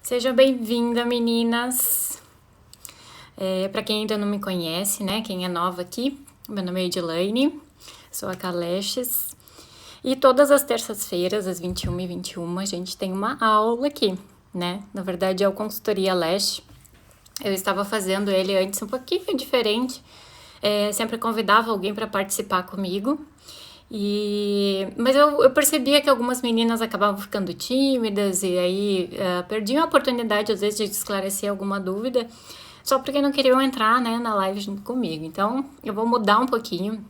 Seja bem-vinda, meninas! Para quem ainda não me conhece, né? Quem é nova aqui, meu nome é Edilane, sou a Kaleches. E todas as terças-feiras, às 21h21, a gente tem uma aula aqui, né? Na verdade, é o Consultoria Leste. Eu estava fazendo ele antes um pouquinho diferente. Sempre convidava alguém para participar comigo. Mas eu percebia que algumas meninas acabavam ficando tímidas e aí perdiam a oportunidade, às vezes, de esclarecer alguma dúvida só porque não queriam entrar, né, na live junto comigo. Então, eu vou mudar um pouquinho,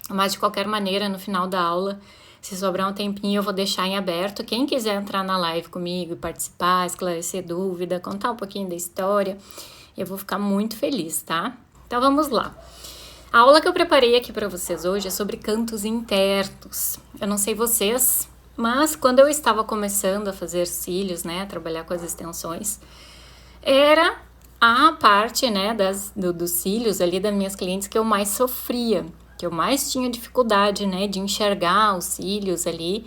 mas de qualquer maneira, no final da aula, se sobrar um tempinho, eu vou deixar em aberto. Quem quiser entrar na live comigo, participar, esclarecer dúvida, contar um pouquinho da história, eu vou ficar muito feliz, tá? Então, vamos lá. A aula que eu preparei aqui para vocês hoje é sobre cantos internos. Eu não sei vocês, mas quando eu estava começando a fazer cílios, né, a trabalhar com as extensões, era a parte, né, dos cílios ali das minhas clientes que eu mais sofria, que eu mais tinha dificuldade, né, de enxergar os cílios ali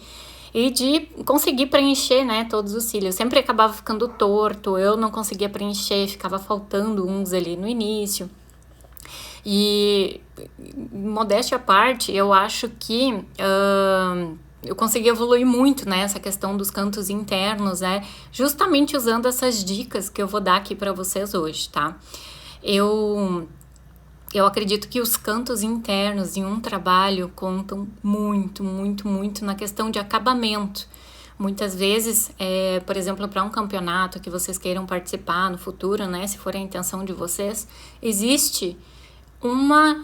e de conseguir preencher, né, todos os cílios. Sempre acabava ficando torto, eu não conseguia preencher, ficava faltando uns ali no início. E, modéstia à parte, eu acho que eu consegui evoluir muito nessa questão dos cantos internos, né? Justamente usando essas dicas que eu vou dar aqui para vocês hoje, tá? Eu acredito que os cantos internos em um trabalho contam muito, muito, muito na questão de acabamento. Muitas vezes, por exemplo, para um campeonato que vocês queiram participar no futuro, né? Se for a intenção de vocês, existe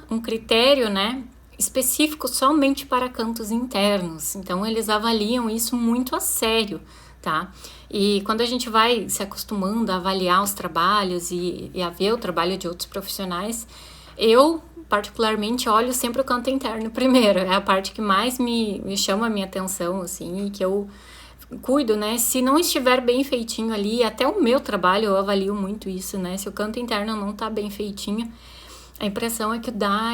um critério, né, específico somente para cantos internos. Então, eles avaliam isso muito a sério, tá? E quando a gente vai se acostumando a avaliar os trabalhos e a ver o trabalho de outros profissionais, eu, particularmente, olho sempre o canto interno primeiro. É a parte que mais me chama a minha atenção, assim, e que eu cuido, né? Se não estiver bem feitinho ali, até o meu trabalho eu avalio muito isso, né? Se o canto interno não tá bem feitinho, a impressão é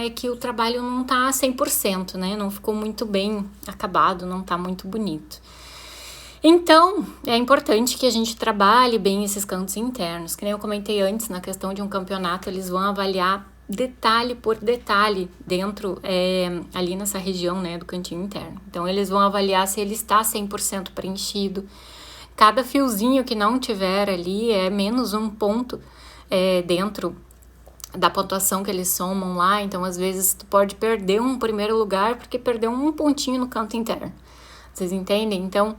que o trabalho não tá 100%, né? Não ficou muito bem acabado, não tá muito bonito. Então, é importante que a gente trabalhe bem esses cantos internos. Que nem eu comentei antes, na questão de um campeonato, eles vão avaliar detalhe por detalhe dentro, ali nessa região, né, do cantinho interno. Então, eles vão avaliar se ele está 100% preenchido. Cada fiozinho que não tiver ali é menos um ponto dentro da pontuação que eles somam lá. Então, às vezes, tu pode perder um primeiro lugar porque perdeu um pontinho no canto interno. Vocês entendem? Então,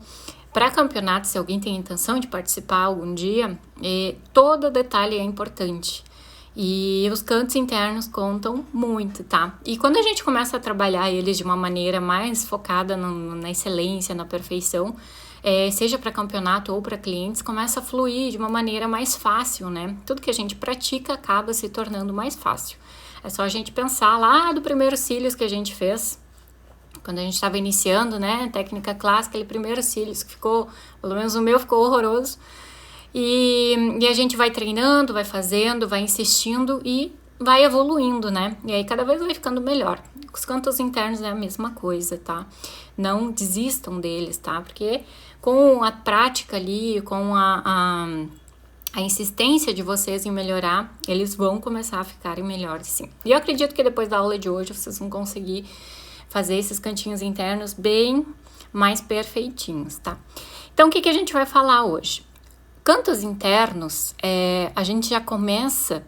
para campeonato, se alguém tem intenção de participar algum dia, todo detalhe é importante. E os cantos internos contam muito, tá? E quando a gente começa a trabalhar eles de uma maneira mais focada na excelência, na perfeição, seja para campeonato ou para clientes, começa a fluir de uma maneira mais fácil, né? Tudo que a gente pratica acaba se tornando mais fácil. É só a gente pensar lá do primeiro cílios que a gente fez, quando a gente estava iniciando, né? Técnica clássica, aquele primeiro cílios que ficou, pelo menos o meu ficou horroroso. E a gente vai treinando, vai fazendo, vai insistindo e vai evoluindo, né? E aí cada vez vai ficando melhor. Os cantos internos é a mesma coisa, tá? Não desistam deles, tá? Porque com a prática ali, com a insistência de vocês em melhorar, eles vão começar a ficarem melhores, sim. E eu acredito que depois da aula de hoje vocês vão conseguir fazer esses cantinhos internos bem mais perfeitinhos, tá? Então, o que a gente vai falar hoje? Cantos internos, a gente já começa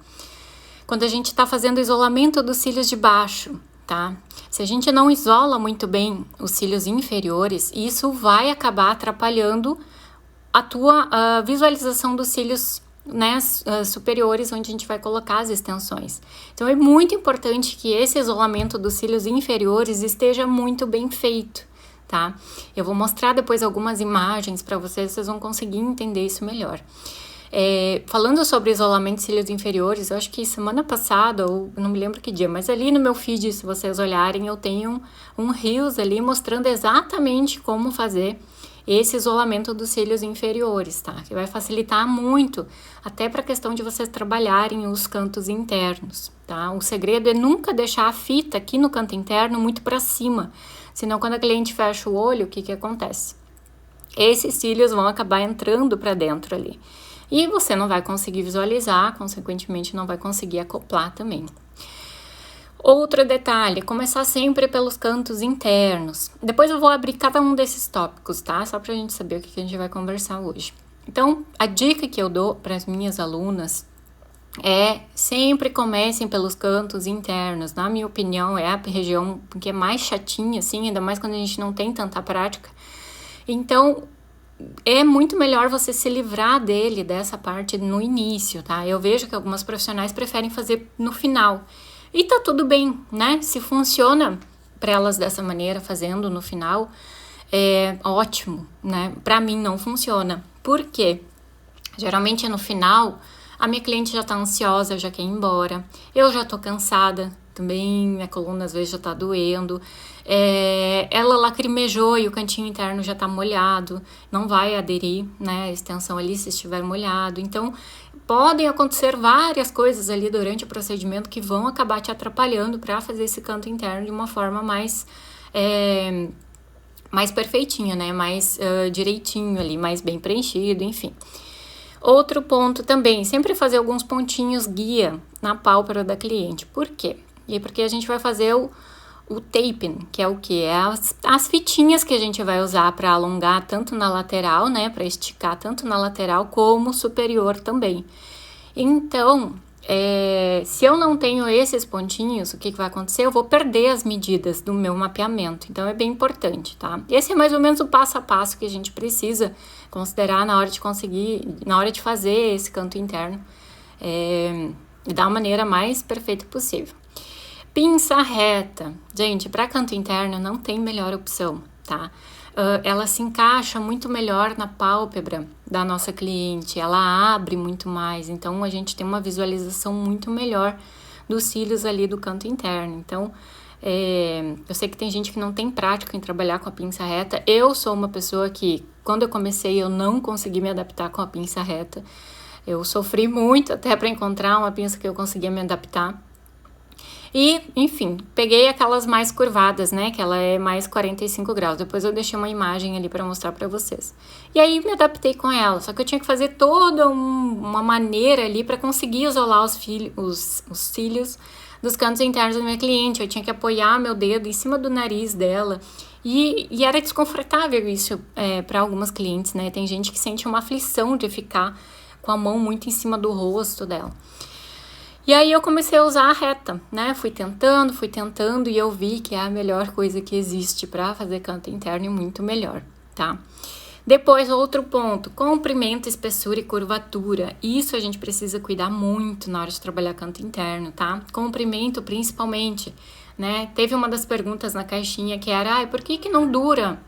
quando a gente está fazendo o isolamento dos cílios de baixo, tá? Se a gente não isola muito bem os cílios inferiores, isso vai acabar atrapalhando a tua visualização dos cílios, né, superiores, onde a gente vai colocar as extensões. Então, é muito importante que esse isolamento dos cílios inferiores esteja muito bem feito, tá? Eu vou mostrar depois algumas imagens para vocês vão conseguir entender isso melhor. Falando sobre isolamento de cílios inferiores, eu acho que semana passada, ou não me lembro que dia, mas ali no meu feed, se vocês olharem, eu tenho um Reels ali mostrando exatamente como fazer esse isolamento dos cílios inferiores, tá? Que vai facilitar muito, até para a questão de vocês trabalharem os cantos internos, tá? O segredo é nunca deixar a fita aqui no canto interno muito para cima, senão quando a cliente fecha o olho, o que acontece? esses cílios vão acabar entrando para dentro ali. E você não vai conseguir visualizar, consequentemente não vai conseguir acoplar também. Outro detalhe, começar sempre pelos cantos internos. Depois eu vou abrir cada um desses tópicos, tá? Só pra gente saber o que a gente vai conversar hoje. Então, a dica que eu dou para as minhas alunas é sempre comecem pelos cantos internos. Na minha opinião, é a região que é mais chatinha, assim, ainda mais quando a gente não tem tanta prática. Então, é muito melhor você se livrar dessa parte no início, tá? Eu vejo que algumas profissionais preferem fazer no final. E tá tudo bem, né? Se funciona para elas dessa maneira, fazendo no final, é ótimo, né? Para mim não funciona. Por quê? Geralmente no final, a minha cliente já tá ansiosa, já quer ir embora. Eu já tô cansada também, minha coluna às vezes já tá doendo. Ela lacrimejou e o cantinho interno já tá molhado, não vai aderir, né, a extensão ali se estiver molhado. Então, podem acontecer várias coisas ali durante o procedimento que vão acabar te atrapalhando para fazer esse canto interno de uma forma mais perfeitinha, né, mais direitinho ali, mais bem preenchido, enfim. Outro ponto também, sempre fazer alguns pontinhos guia na pálpebra da cliente. Por quê? E porque a gente vai fazer o taping, que é o quê? É as fitinhas que a gente vai usar para alongar tanto na lateral, né? Para esticar tanto na lateral como superior também. Então, se eu não tenho esses pontinhos, o que vai acontecer? Eu vou perder as medidas do meu mapeamento. Então, é bem importante, tá? Esse é mais ou menos o passo a passo que a gente precisa considerar na hora de fazer esse canto interno da maneira mais perfeita possível. Pinça reta. Gente, para canto interno não tem melhor opção, tá? Ela se encaixa muito melhor na pálpebra da nossa cliente, ela abre muito mais, então a gente tem uma visualização muito melhor dos cílios ali do canto interno. Então, eu sei que tem gente que não tem prática em trabalhar com a pinça reta. Eu sou uma pessoa que, quando eu comecei, eu não consegui me adaptar com a pinça reta. Eu sofri muito até para encontrar uma pinça que eu conseguia me adaptar. E, enfim, peguei aquelas mais curvadas, né, que ela é mais 45 graus. Depois eu deixei uma imagem ali para mostrar para vocês. E aí me adaptei com ela, só que eu tinha que fazer toda uma maneira ali para conseguir isolar os cílios dos cantos internos da minha cliente. Eu tinha que apoiar meu dedo em cima do nariz dela. E era desconfortável isso para algumas clientes, né? Tem gente que sente uma aflição de ficar com a mão muito em cima do rosto dela. E aí eu comecei a usar a reta, né? Fui tentando e eu vi que é a melhor coisa que existe para fazer canto interno e muito melhor, tá? Depois, outro ponto, comprimento, espessura e curvatura. Isso a gente precisa cuidar muito na hora de trabalhar canto interno, tá? Comprimento principalmente, né? Teve uma das perguntas na caixinha que era, por que não duram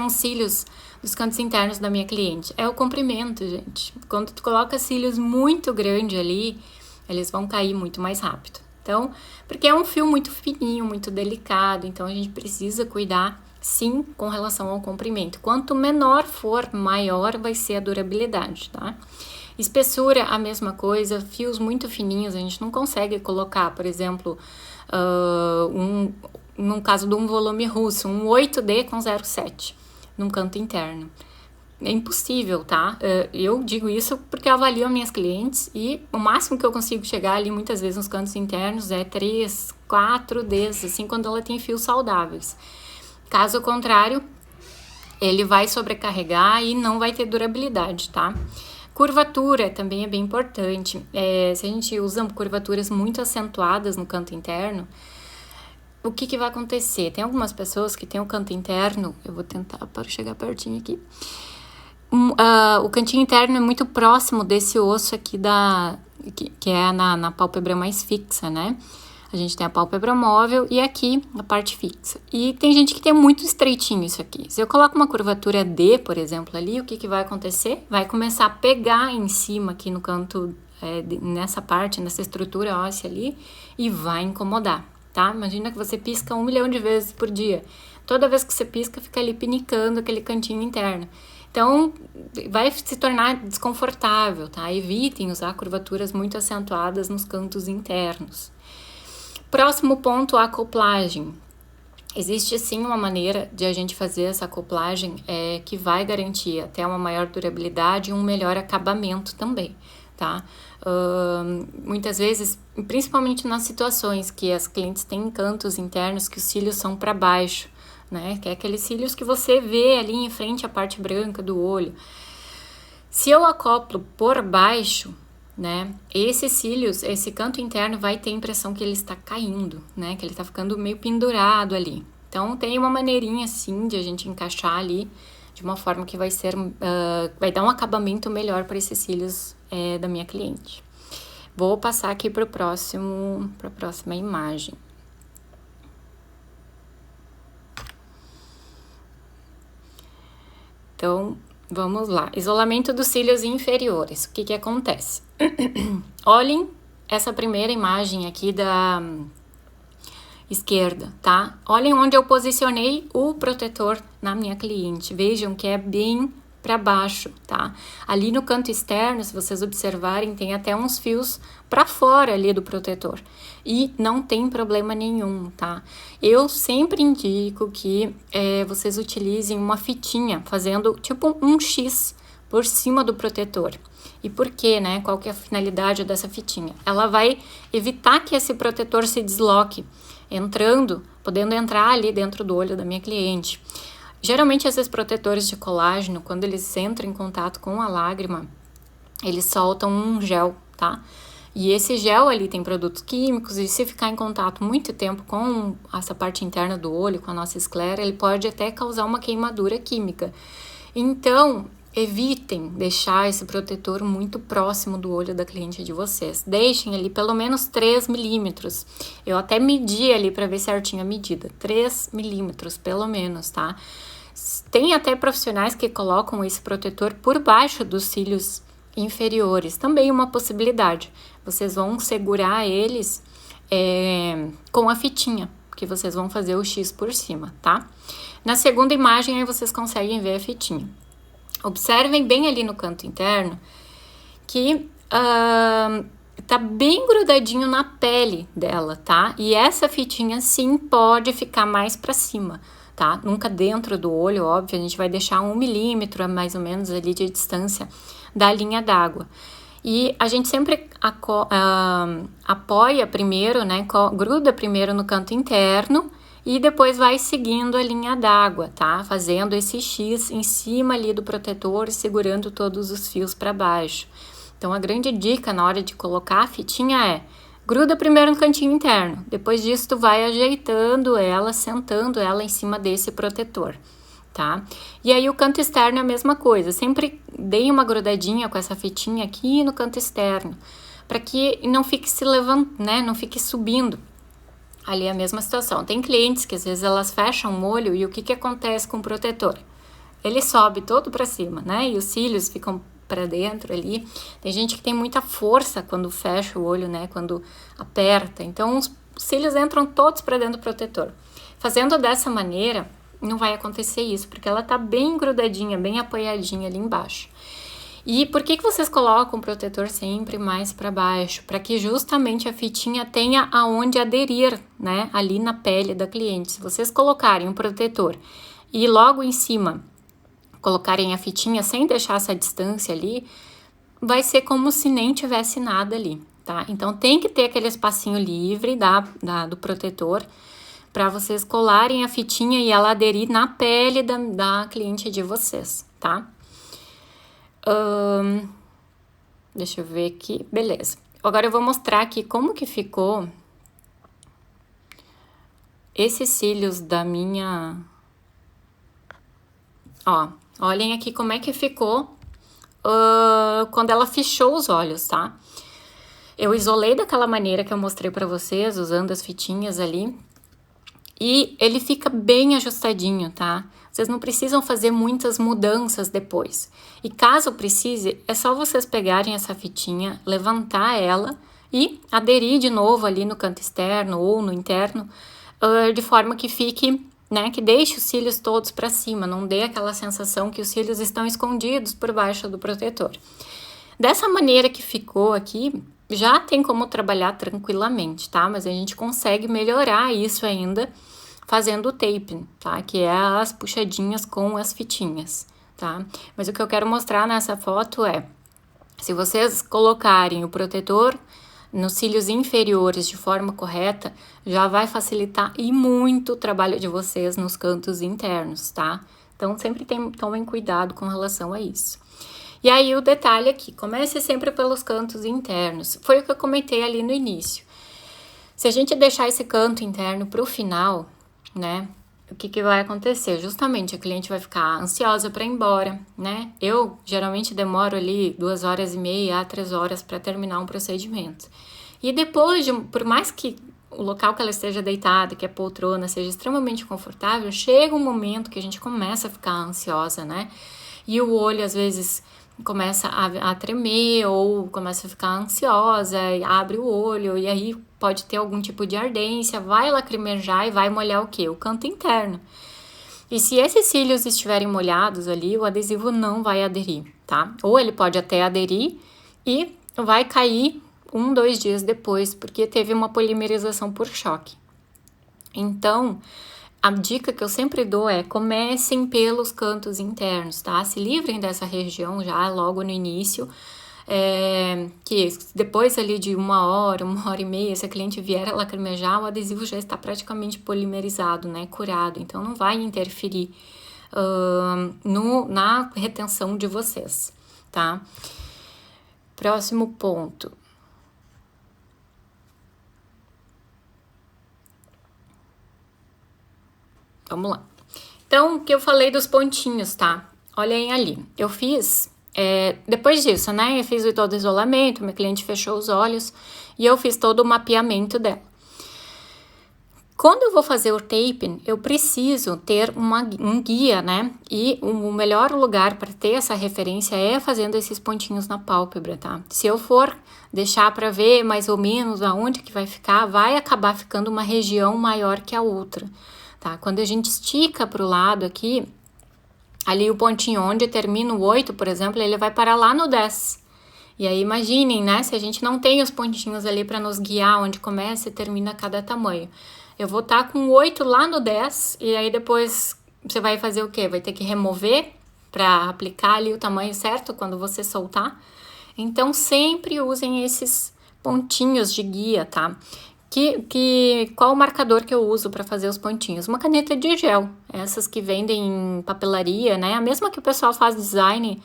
os cílios dos cantos internos da minha cliente? É o comprimento, gente. Quando tu coloca cílios muito grande ali, eles vão cair muito mais rápido. Então, porque é um fio muito fininho, muito delicado, então a gente precisa cuidar, sim, com relação ao comprimento. Quanto menor for, maior vai ser a durabilidade, tá? Espessura, a mesma coisa, fios muito fininhos, a gente não consegue colocar, por exemplo, num caso de um volume russo, um 8D com 0,7 num canto interno. É impossível, tá? Eu digo isso porque eu avalio minhas clientes e o máximo que eu consigo chegar ali muitas vezes nos cantos internos é 3, 4 Ds, assim, quando ela tem fios saudáveis. Caso contrário, ele vai sobrecarregar e não vai ter durabilidade, tá? Curvatura também é bem importante. Se a gente usa curvaturas muito acentuadas no canto interno, o que vai acontecer? Tem algumas pessoas que têm o canto interno, eu vou tentar para chegar pertinho aqui. O cantinho interno é muito próximo desse osso aqui que é na pálpebra mais fixa, né? A gente tem a pálpebra móvel e aqui a parte fixa. E tem gente que tem muito estreitinho isso aqui. Se eu coloco uma curvatura D, por exemplo, ali, o que vai acontecer? Vai começar a pegar em cima aqui no canto, nessa parte, nessa estrutura óssea ali, e vai incomodar, tá? Imagina que você pisca 1 milhão de vezes por dia. Toda vez que você pisca, fica ali pinicando aquele cantinho interno. Então, vai se tornar desconfortável, tá? Evitem usar curvaturas muito acentuadas nos cantos internos. Próximo ponto, a acoplagem. Existe sim uma maneira de a gente fazer essa acoplagem que vai garantir até uma maior durabilidade e um melhor acabamento também, tá? Muitas vezes, principalmente nas situações que as clientes têm cantos internos que os cílios são para baixo, né? Que é aqueles cílios que você vê ali em frente à parte branca do olho. Se eu acoplo por baixo, né, esses cílios, esse canto interno vai ter a impressão que ele está caindo, né, que ele está ficando meio pendurado ali. Então, tem uma maneirinha, assim, de a gente encaixar ali, de uma forma que vai vai dar um acabamento melhor para esses cílios da minha cliente. Vou passar aqui para a próxima imagem. Então, vamos lá. Isolamento dos cílios inferiores. O que acontece? Olhem essa primeira imagem aqui da esquerda, tá? Olhem onde eu posicionei o protetor na minha cliente. Vejam que é bem para baixo, tá? Ali no canto externo, se vocês observarem, tem até uns fios para fora ali do protetor. E não tem problema nenhum, tá? Eu sempre indico que vocês utilizem uma fitinha, fazendo tipo um X por cima do protetor. E por quê, né? Qual que é a finalidade dessa fitinha? Ela vai evitar que esse protetor se desloque, podendo entrar ali dentro do olho da minha cliente. Geralmente esses protetores de colágeno, quando eles entram em contato com a lágrima, eles soltam um gel, tá? E esse gel ali tem produtos químicos e se ficar em contato muito tempo com essa parte interna do olho, com a nossa esclera, ele pode até causar uma queimadura química. Então, evitem deixar esse protetor muito próximo do olho da cliente de vocês. Deixem ali pelo menos 3 milímetros. Eu até medi ali para ver certinho a medida. 3 milímetros, pelo menos, tá? Tem até profissionais que colocam esse protetor por baixo dos cílios inferiores. Também uma possibilidade. Vocês vão segurar eles com a fitinha, que vocês vão fazer o X por cima, tá? Na segunda imagem, aí vocês conseguem ver a fitinha. Observem bem ali no canto interno que tá bem grudadinho na pele dela, tá? E essa fitinha sim pode ficar mais para cima, tá? Nunca dentro do olho, óbvio, a gente vai deixar 1 milímetro mais ou menos ali de distância da linha d'água. E a gente sempre apoia primeiro, né? Gruda primeiro no canto interno e depois vai seguindo a linha d'água, tá? Fazendo esse X em cima ali do protetor e segurando todos os fios para baixo. Então, a grande dica na hora de colocar a fitinha gruda primeiro no cantinho interno. Depois disso, tu vai ajeitando ela, sentando ela em cima desse protetor, tá? E aí, o canto externo é a mesma coisa. Sempre dei uma grudadinha com essa fitinha aqui no canto externo, para que não fique né? Não fique subindo. Ali é a mesma situação. Tem clientes que às vezes elas fecham o olho e o que acontece com o protetor? Ele sobe todo para cima, né? E os cílios ficam para dentro ali. Tem gente que tem muita força quando fecha o olho, né? Quando aperta. Então os cílios entram todos para dentro do protetor. Fazendo dessa maneira, não vai acontecer isso, porque ela tá bem grudadinha, bem apoiadinha ali embaixo. E por que vocês colocam o protetor sempre mais para baixo? Para que justamente a fitinha tenha aonde aderir, né? Ali na pele da cliente. Se vocês colocarem um protetor e logo em cima colocarem a fitinha sem deixar essa distância ali, vai ser como se nem tivesse nada ali, tá? Então tem que ter aquele espacinho livre do protetor para vocês colarem a fitinha e ela aderir na pele da cliente de vocês, tá? Deixa eu ver aqui, beleza. Agora eu vou mostrar aqui como que ficou esses cílios da minha... Ó, olhem aqui como é que ficou quando ela fechou os olhos, tá? Eu isolei daquela maneira que eu mostrei pra vocês, usando as fitinhas ali. E ele fica bem ajustadinho, tá? Vocês não precisam fazer muitas mudanças depois. E caso precise, é só vocês pegarem essa fitinha, levantar ela e aderir de novo ali no canto externo ou no interno, de forma que fique, né, que deixe os cílios todos para cima, não dê aquela sensação que os cílios estão escondidos por baixo do protetor. Dessa maneira que ficou aqui, já tem como trabalhar tranquilamente, tá? Mas a gente consegue melhorar isso ainda fazendo o taping, tá? Que é as puxadinhas com as fitinhas, tá? Mas o que eu quero mostrar nessa foto é, se vocês colocarem o protetor nos cílios inferiores de forma correta, já vai facilitar e muito o trabalho de vocês nos cantos internos, tá? Então, sempre tomem cuidado com relação a isso. E aí, o detalhe aqui, comece sempre pelos cantos internos. Foi o que eu comentei ali no início. Se a gente deixar esse canto interno pro final, né? O que vai acontecer? Justamente a cliente vai ficar ansiosa para ir embora, né? Eu geralmente demoro ali 2h30 a 3 horas para terminar um procedimento. E depois, por mais que o local que ela esteja deitada, que a poltrona seja extremamente confortável, chega um momento que a gente começa a ficar ansiosa, né? E o olho às vezes começa a tremer ou começa a ficar ansiosa, abre o olho e aí pode ter algum tipo de ardência, vai lacrimejar e vai molhar o quê? O canto interno. E se esses cílios estiverem molhados ali, o adesivo não vai aderir, tá? Ou ele pode até aderir e vai cair 1-2 dias depois, porque teve uma polimerização por choque. Então, a dica que eu sempre dou é comecem pelos cantos internos, tá? Se livrem dessa região já logo no início, que depois ali de 1h, 1h30, se a cliente vier a lacrimejar, o adesivo já está praticamente polimerizado, né? Curado, então não vai interferir na retenção de vocês, tá? Próximo ponto. Vamos lá. Então, o que eu falei dos pontinhos, tá? Olhem ali. Eu fiz, depois disso, né? Eu fiz todo o isolamento, minha cliente fechou os olhos e eu fiz todo o mapeamento dela. Quando eu vou fazer o taping, eu preciso ter um guia, né? E o melhor lugar para ter essa referência é fazendo esses pontinhos na pálpebra, tá? Se eu for deixar para ver mais ou menos aonde que vai ficar, vai acabar ficando uma região maior que a outra. Tá? Quando a gente estica para o lado aqui, ali o pontinho onde termina o 8, por exemplo, ele vai parar lá no 10. E aí imaginem, né? Se a gente não tem os pontinhos ali para nos guiar onde começa e termina cada tamanho. Eu vou estar com o 8 lá no 10 e aí depois você vai fazer o quê? Vai ter que remover para aplicar ali o tamanho certo quando você soltar. Então, sempre usem esses pontinhos de guia, tá? Qual o marcador que eu uso para fazer os pontinhos? Uma caneta de gel, essas que vendem em papelaria, né? A mesma que o pessoal faz design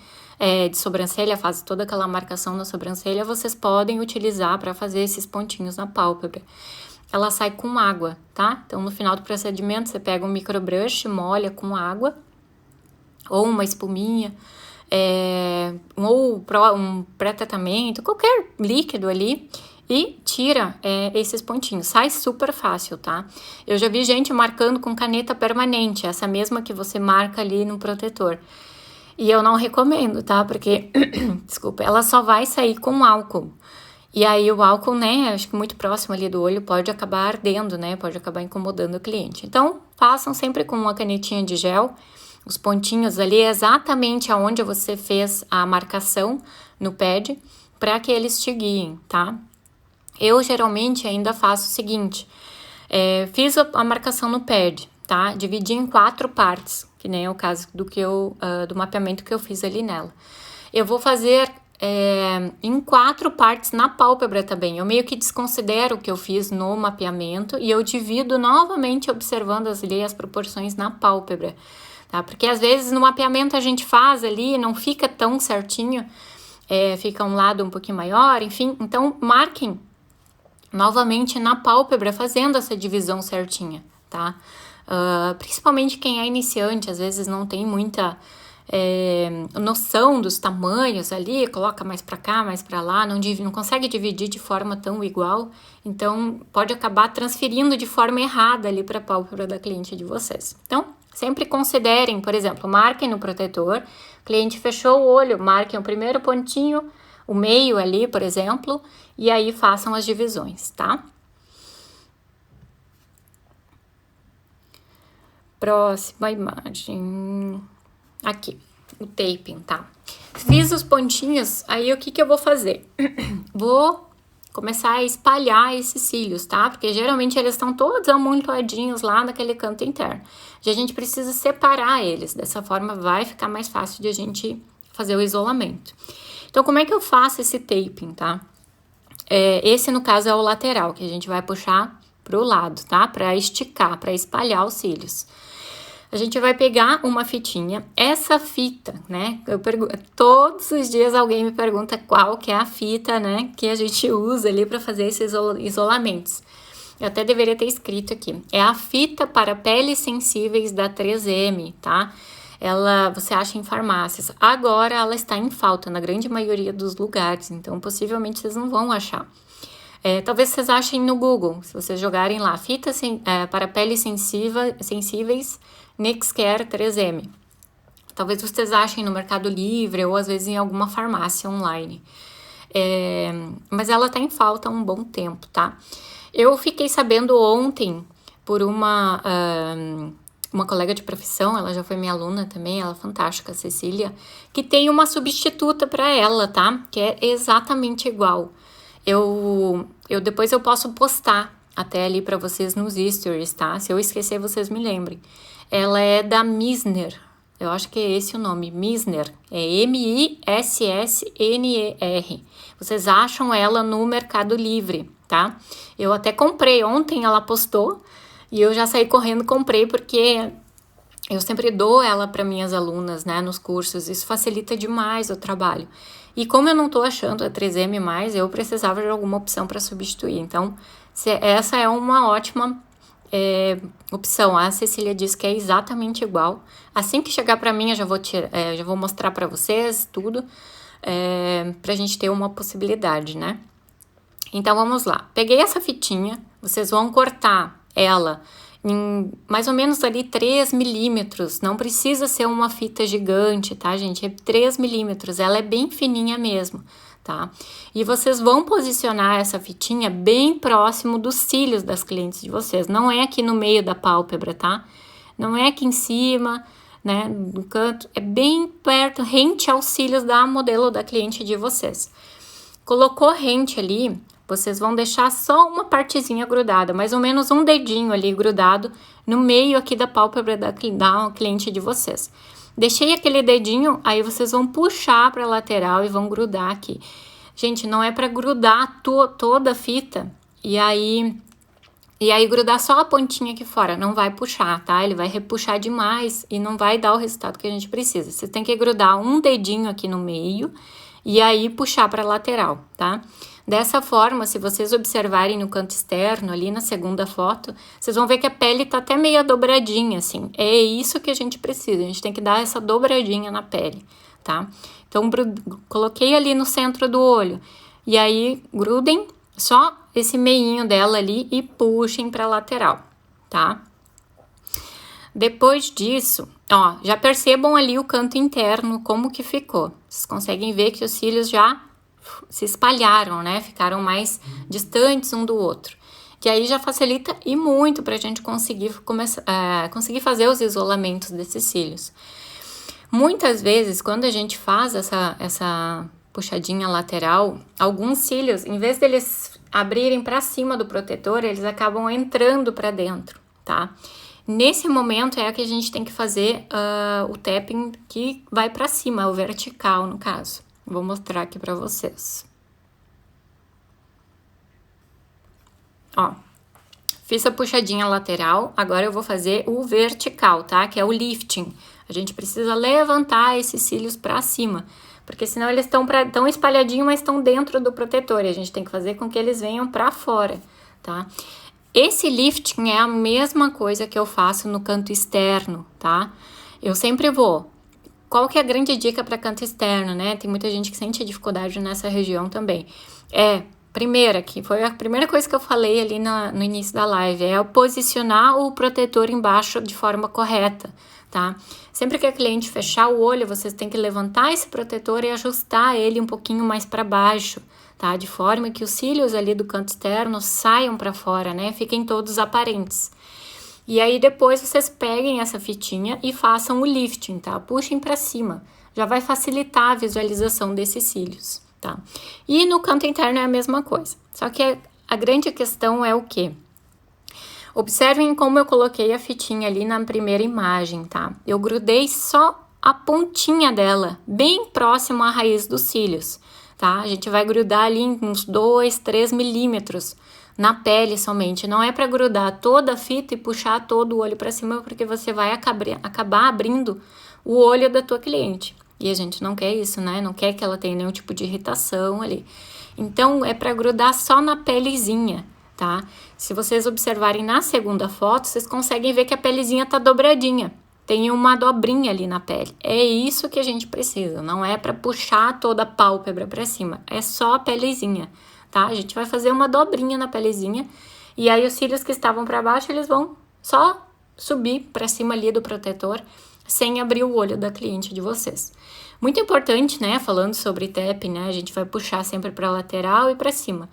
de sobrancelha, faz toda aquela marcação na sobrancelha, vocês podem utilizar para fazer esses pontinhos na pálpebra. Ela sai com água, tá? Então, no final do procedimento, você pega um microbrush, molha com água, ou uma espuminha, ou um pré-tratamento, qualquer líquido ali, e tira esses pontinhos. Sai super fácil, tá? Eu já vi gente marcando com caneta permanente, essa mesma que você marca ali no protetor. E eu não recomendo, tá? Porque, desculpa, ela só vai sair com álcool. E aí o álcool, né, acho que muito próximo ali do olho, pode acabar ardendo, né? Pode acabar incomodando o cliente. Então, façam sempre com uma canetinha de gel, os pontinhos ali exatamente aonde você fez a marcação no pad, para que eles te guiem, tá? Eu geralmente ainda faço o seguinte, fiz a marcação no pad, tá? Dividi em 4 partes, que nem é o caso do mapeamento que eu fiz ali nela. Eu vou fazer em 4 partes na pálpebra também. Eu meio que desconsidero o que eu fiz no mapeamento e eu divido novamente observando as proporções na pálpebra, tá? Porque às vezes no mapeamento a gente faz ali e não fica tão certinho, fica um lado um pouquinho maior, enfim. Então, marquem novamente na pálpebra, fazendo essa divisão certinha, tá? Principalmente quem é iniciante, às vezes não tem muita noção dos tamanhos ali, coloca mais para cá, mais para lá, não consegue dividir de forma tão igual, então pode acabar transferindo de forma errada ali para a pálpebra da cliente de vocês. Então, sempre considerem, por exemplo, marquem no protetor, cliente fechou o olho, marquem o primeiro pontinho, o meio ali, por exemplo, e aí façam as divisões, tá? Próxima imagem. Aqui, o taping, tá? Fiz os pontinhos, aí o que eu vou fazer? Vou começar a espalhar esses cílios, tá? Porque geralmente eles estão todos amontoadinhos lá naquele canto interno. E a gente precisa separar eles, dessa forma vai ficar mais fácil de a gente fazer o isolamento. Então, como é que eu faço esse taping, tá? Esse, no caso, é o lateral, que a gente vai puxar pro lado, tá? Pra esticar, pra espalhar os cílios. A gente vai pegar uma fitinha, essa fita, né? Todos os dias alguém me pergunta qual que é a fita, né? Que a gente usa ali para fazer esses isolamentos. Eu até deveria ter escrito aqui. É a fita para peles sensíveis da 3M, tá? Você acha em farmácias. Agora ela está em falta na grande maioria dos lugares, então possivelmente vocês não vão achar. Talvez vocês achem no Google, se vocês jogarem lá, fita para peles sensíveis Nexcare 3M. Talvez vocês achem no Mercado Livre ou às vezes em alguma farmácia online. Mas ela tá em falta há um bom tempo, tá? Eu fiquei sabendo ontem por uma colega de profissão, ela já foi minha aluna também, ela é fantástica, a Cecília, que tem uma substituta para ela, tá? Que é exatamente igual. Depois eu posso postar até ali para vocês nos stories, tá? Se eu esquecer, vocês me lembrem. Ela é da Missner, eu acho que é esse o nome, Missner, é Missner. Vocês acham ela no Mercado Livre, tá? Eu até comprei, ontem ela postou e eu já saí correndo e comprei porque eu sempre dou ela para minhas alunas, né, nos cursos, isso facilita demais o trabalho. E como eu não tô achando a 3M mais, eu precisava de alguma opção para substituir, então essa é uma ótima opção. A Cecília disse que é exatamente igual. Assim que chegar para mim, eu já vou mostrar para vocês tudo, pra gente ter uma possibilidade, né? Então, vamos lá. Peguei essa fitinha, vocês vão cortar ela em mais ou menos ali 3 milímetros. Não precisa ser uma fita gigante, tá, gente? É 3 milímetros, ela é bem fininha mesmo, tá? E vocês vão posicionar essa fitinha bem próximo dos cílios das clientes de vocês. Não é aqui no meio da pálpebra, tá? Não é aqui em cima, né, no canto. É bem perto, rente aos cílios da modelo da cliente de vocês. Colocou rente ali, vocês vão deixar só uma partezinha grudada, mais ou menos um dedinho ali grudado no meio aqui da pálpebra da cliente de vocês. Deixei aquele dedinho, aí vocês vão puxar para a lateral e vão grudar aqui. Gente, não é para grudar toda a fita e aí grudar só a pontinha aqui fora, não vai puxar, tá? Ele vai repuxar demais e não vai dar o resultado que a gente precisa. Você tem que grudar um dedinho aqui no meio e aí puxar para a lateral, tá? Dessa forma, se vocês observarem no canto externo, ali na segunda foto, vocês vão ver que a pele tá até meio dobradinha, assim. É isso que a gente precisa, a gente tem que dar essa dobradinha na pele, tá? Então, coloquei ali no centro do olho, e aí grudem só esse meinho dela ali e puxem pra lateral, tá? Depois disso, ó, já percebam ali o canto interno, como que ficou. Vocês conseguem ver que os cílios já se espalharam, né? Ficaram mais distantes um do outro. E aí já facilita e muito pra gente conseguir fazer os isolamentos desses cílios. Muitas vezes, quando a gente faz essa puxadinha lateral, alguns cílios, em vez deles abrirem para cima do protetor, eles acabam entrando para dentro, tá? Nesse momento é que a gente tem que fazer o tapping que vai para cima, o vertical no caso. Vou mostrar aqui para vocês. Ó, fiz a puxadinha lateral, agora eu vou fazer o vertical, tá? Que é o lifting. A gente precisa levantar esses cílios para cima, porque senão eles estão espalhadinhos, mas estão dentro do protetor. E a gente tem que fazer com que eles venham para fora, tá? Esse lifting é a mesma coisa que eu faço no canto externo, tá? Eu sempre vou. Qual que é a grande dica para canto externo, né? Tem muita gente que sente dificuldade nessa região também. Primeira, que foi a primeira coisa que eu falei ali no início da live, é posicionar o protetor embaixo de forma correta, tá? Sempre que a cliente fechar o olho, vocês têm que levantar esse protetor e ajustar ele um pouquinho mais para baixo, tá? De forma que os cílios ali do canto externo saiam para fora, né? Fiquem todos aparentes. E aí depois vocês peguem essa fitinha e façam o lifting, tá? Puxem para cima. Já vai facilitar a visualização desses cílios, tá? E no canto interno é a mesma coisa. Só que a grande questão é o quê? Observem como eu coloquei a fitinha ali na primeira imagem, tá? Eu grudei só a pontinha dela, bem próximo à raiz dos cílios, tá? A gente vai grudar ali uns 2, 3 milímetros na pele somente. Não é para grudar toda a fita e puxar todo o olho para cima, porque você vai acabar abrindo o olho da tua cliente. E a gente não quer isso, né? Não quer que ela tenha nenhum tipo de irritação ali. Então, é para grudar só na pelezinha, tá? Se vocês observarem na segunda foto, vocês conseguem ver que a pelezinha tá dobradinha. Tem uma dobrinha ali na pele. É isso que a gente precisa. Não é para puxar toda a pálpebra para cima. É só a pelezinha, tá? A gente vai fazer uma dobrinha na pelezinha. E aí, os cílios que estavam para baixo, eles vão só subir para cima ali do protetor, sem abrir o olho da cliente de vocês. Muito importante, né? Falando sobre TEP, né? A gente vai puxar sempre para lateral e para cima.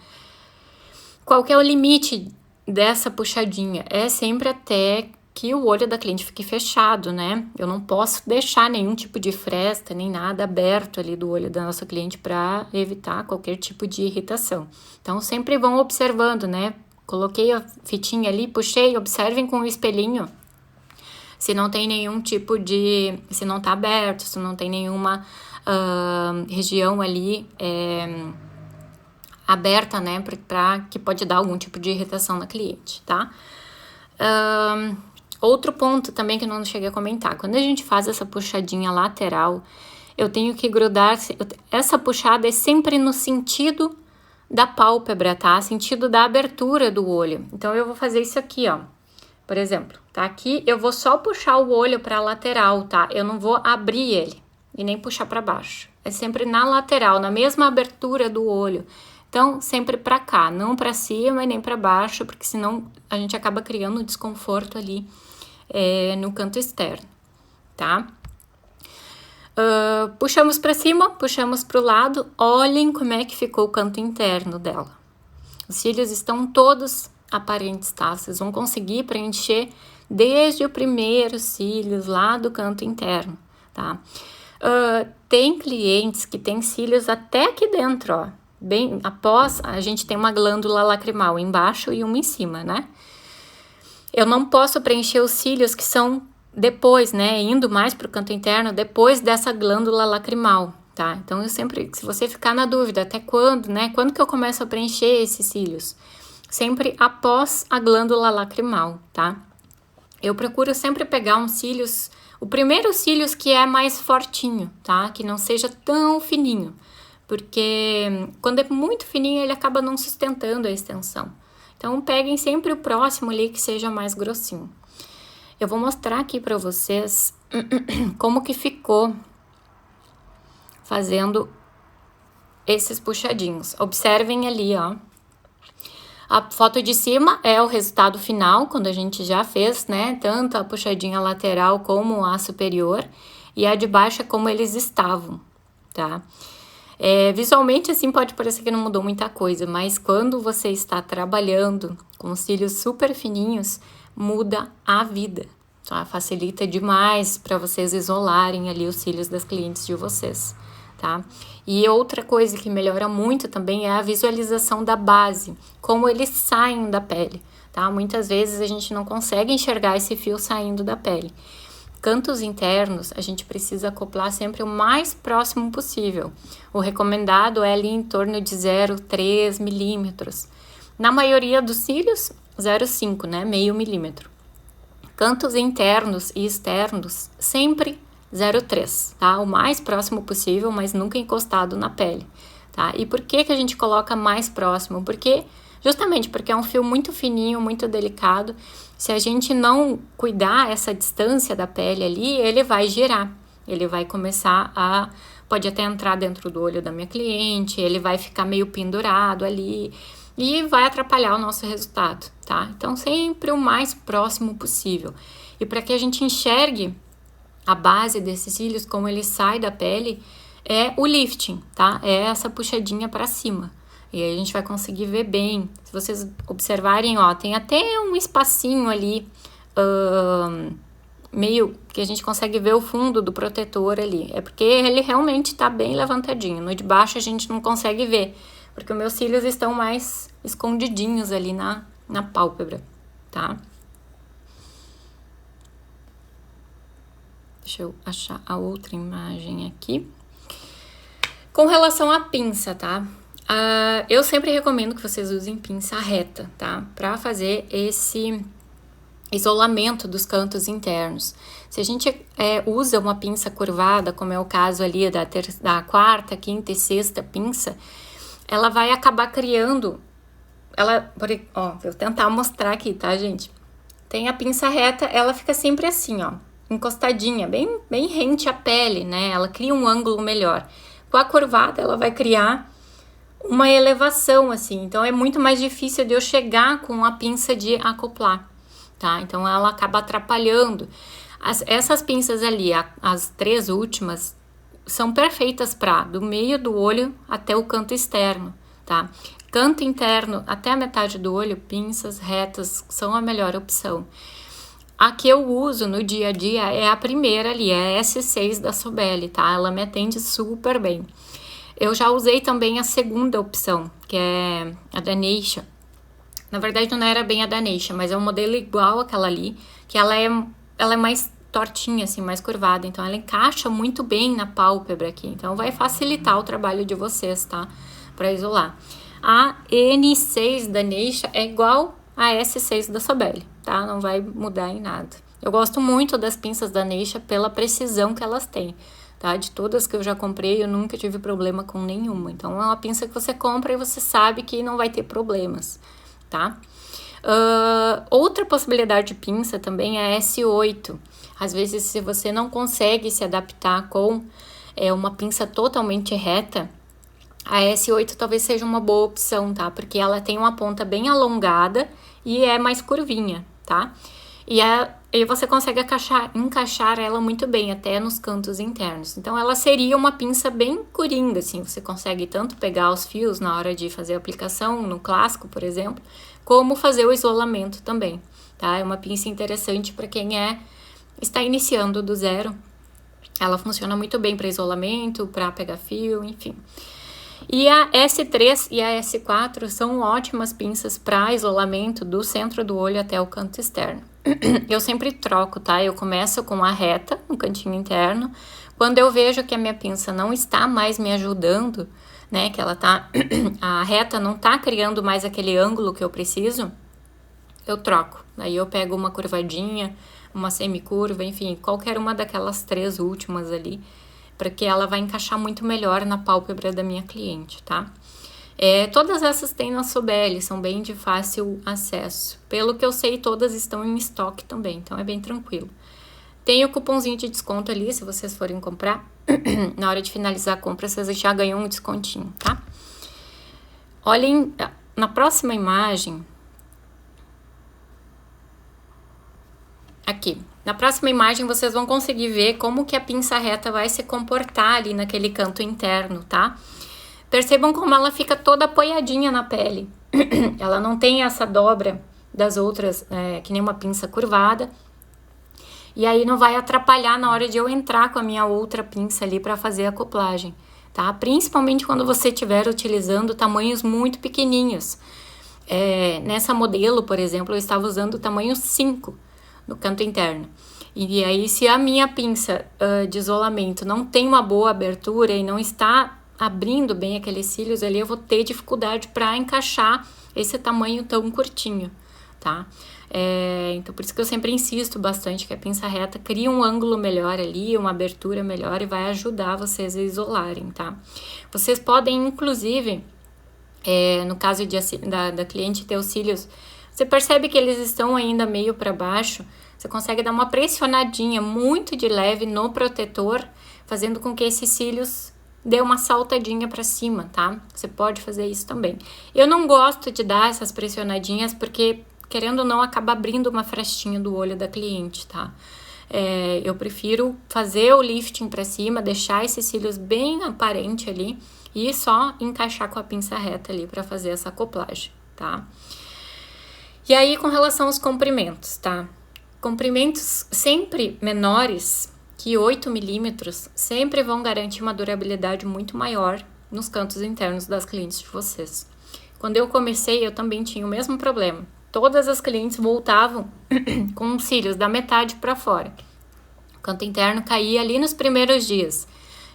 Qual que é o limite dessa puxadinha? É sempre até que o olho da cliente fique fechado, né? Eu não posso deixar nenhum tipo de fresta, nem nada aberto ali do olho da nossa cliente para evitar qualquer tipo de irritação. Então, sempre vão observando, né? Coloquei a fitinha ali, puxei, observem com o espelhinho se não tem nenhum tipo de... se não tá aberto, se não tem nenhuma região ali aberta, né, para que pode dar algum tipo de irritação na cliente, tá? Outro ponto também que eu não cheguei a comentar, quando a gente faz essa puxadinha lateral, eu tenho que grudar, essa puxada é sempre no sentido da pálpebra, tá? Sentido da abertura do olho. Então, eu vou fazer isso aqui, ó. Por exemplo, tá aqui, eu vou só puxar o olho para lateral, tá? Eu não vou abrir ele e nem puxar para baixo. É sempre na lateral, na mesma abertura do olho. Então, sempre para cá, não para cima e nem para baixo, porque senão a gente acaba criando desconforto ali no canto externo, tá? Puxamos para cima, puxamos para o lado, olhem como é que ficou o canto interno dela. Os cílios estão todos aparentes, tá? Vocês vão conseguir preencher desde o primeiro cílios lá do canto interno, tá? Tem clientes que têm cílios até aqui dentro, ó. Bem, após, a gente tem uma glândula lacrimal embaixo e uma em cima, né? Eu não posso preencher os cílios que são depois, né? Indo mais pro canto interno, depois dessa glândula lacrimal, tá? Então, eu sempre, se você ficar na dúvida, até quando, né? Quando que eu começo a preencher esses cílios? Sempre após a glândula lacrimal, tá? Eu procuro sempre pegar uns cílios, o primeiro cílios que é mais fortinho, tá? Que não seja tão fininho, porque quando é muito fininho ele acaba não sustentando a extensão. Então, peguem sempre o próximo ali que seja mais grossinho. Eu vou mostrar aqui para vocês como que ficou fazendo esses puxadinhos. Observem ali, ó. A foto de cima é o resultado final, quando a gente já fez, né? Tanto a puxadinha lateral como a superior. E a de baixo é como eles estavam, tá? Visualmente, assim, pode parecer que não mudou muita coisa, mas quando você está trabalhando com cílios super fininhos, muda a vida, tá? Facilita demais para vocês isolarem ali os cílios das clientes de vocês, tá? E outra coisa que melhora muito também é a visualização da base, como eles saem da pele, tá? Muitas vezes a gente não consegue enxergar esse fio saindo da pele. Cantos internos, a gente precisa acoplar sempre o mais próximo possível. O recomendado é ali em torno de 0,3 milímetros. Na maioria dos cílios, 0,5, né? Meio milímetro. Cantos internos e externos, sempre 0,3, tá? O mais próximo possível, mas nunca encostado na pele, tá? E por que que a gente coloca mais próximo? Justamente porque é um fio muito fininho, muito delicado. Se a gente não cuidar essa distância da pele ali, ele vai girar. Ele vai começar pode até entrar dentro do olho da minha cliente, ele vai ficar meio pendurado ali e vai atrapalhar o nosso resultado, tá? Então, sempre o mais próximo possível. E para que a gente enxergue a base desses cílios, como ele sai da pele, é o lifting, tá? É essa puxadinha para cima. E aí a gente vai conseguir ver bem. Se vocês observarem, ó, tem até um espacinho ali meio que a gente consegue ver o fundo do protetor ali. É porque ele realmente tá bem levantadinho. No de baixo a gente não consegue ver, porque os meus cílios estão mais escondidinhos ali na pálpebra, tá? Deixa eu achar a outra imagem aqui. Com relação à pinça, tá? Eu sempre recomendo que vocês usem pinça reta, tá? Pra fazer esse isolamento dos cantos internos. Se a gente usa uma pinça curvada, como é o caso ali da quarta, quinta e sexta pinça, ela vai acabar criando... vou tentar mostrar aqui, tá, gente? Tem a pinça reta, ela fica sempre assim, ó, encostadinha, bem rente à pele, né? Ela cria um ângulo melhor. Com a curvada, ela vai criar uma elevação, assim. Então, é muito mais difícil de eu chegar com a pinça de acoplar, tá? Então, ela acaba atrapalhando. Essas pinças ali, as 3 últimas, são perfeitas para do meio do olho até o canto externo, tá? Canto interno até a metade do olho, pinças retas são a melhor opção. A que eu uso no dia a dia é a primeira ali, é a S6 da Sobelli, tá? Ela me atende super bem. Eu já usei também a segunda opção, que é a da Neisha. Na verdade, não era bem a da Neisha, mas é um modelo igual àquela ali, que ela é mais tortinha, assim, mais curvada. Então, ela encaixa muito bem na pálpebra aqui. Então, vai facilitar o trabalho de vocês, tá? Pra isolar. A N6 da Neisha é igual a S6 da Sobelli, tá? Não vai mudar em nada. Eu gosto muito das pinças da Neisha pela precisão que elas têm, tá? De todas que eu já comprei, eu nunca tive problema com nenhuma. Então, é uma pinça que você compra e você sabe que não vai ter problemas, tá? Outra possibilidade de pinça também é a S8. Às vezes, se você não consegue se adaptar com uma pinça totalmente reta, a S8 talvez seja uma boa opção, tá? Porque ela tem uma ponta bem alongada e é mais curvinha, tá? E aí você consegue encaixar ela muito bem, até nos cantos internos. Então, ela seria uma pinça bem coringa, assim. Você consegue tanto pegar os fios na hora de fazer a aplicação, no clássico, por exemplo, como fazer o isolamento também, tá? É uma pinça interessante para quem está iniciando do zero. Ela funciona muito bem para isolamento, para pegar fio, enfim. E a S3 e a S4 são ótimas pinças para isolamento do centro do olho até o canto externo. Eu sempre troco, tá? Eu começo com a reta no cantinho interno. Quando eu vejo que a minha pinça não está mais me ajudando, né? Que a reta não tá criando mais aquele ângulo que eu preciso, eu troco. Aí eu pego uma curvadinha, uma semicurva, enfim, qualquer uma daquelas 3 últimas ali, porque ela vai encaixar muito melhor na pálpebra da minha cliente, tá? Todas essas tem na Sobelli, são bem de fácil acesso. Pelo que eu sei, todas estão em estoque também, então é bem tranquilo. Tem o cupomzinho de desconto ali, se vocês forem comprar. Na hora de finalizar a compra, vocês já ganham um descontinho, tá? Olhem, na próxima imagem... Aqui. Na próxima imagem, vocês vão conseguir ver como que a pinça reta vai se comportar ali naquele canto interno, tá? Percebam como ela fica toda apoiadinha na pele. Ela não tem essa dobra das outras, que nem uma pinça curvada. E aí não vai atrapalhar na hora de eu entrar com a minha outra pinça ali para fazer a acoplagem, tá? Principalmente quando você estiver utilizando tamanhos muito pequenininhos. Nessa modelo, por exemplo, eu estava usando o tamanho 5 no canto interno. E aí, se a minha pinça de isolamento não tem uma boa abertura e não está abrindo bem aqueles cílios ali, eu vou ter dificuldade para encaixar esse tamanho tão curtinho, tá? Então, por isso que eu sempre insisto bastante que a pinça reta cria um ângulo melhor ali, uma abertura melhor e vai ajudar vocês a isolarem, tá? Vocês podem, inclusive, no caso da cliente ter os cílios, você percebe que eles estão ainda meio para baixo, você consegue dar uma pressionadinha muito de leve no protetor, fazendo com que esses cílios dê uma saltadinha para cima, tá? Você pode fazer isso também. Eu não gosto de dar essas pressionadinhas porque, querendo ou não, acaba abrindo uma frestinha do olho da cliente, tá? Eu prefiro fazer o lifting para cima, deixar esses cílios bem aparente ali e só encaixar com a pinça reta ali para fazer essa acoplagem, tá? E aí, com relação aos comprimentos, tá? Comprimentos sempre menores que 8 milímetros sempre vão garantir uma durabilidade muito maior nos cantos internos das clientes de vocês. Quando eu comecei, eu também tinha o mesmo problema. Todas as clientes voltavam com os cílios da metade para fora. O canto interno caía ali nos primeiros dias.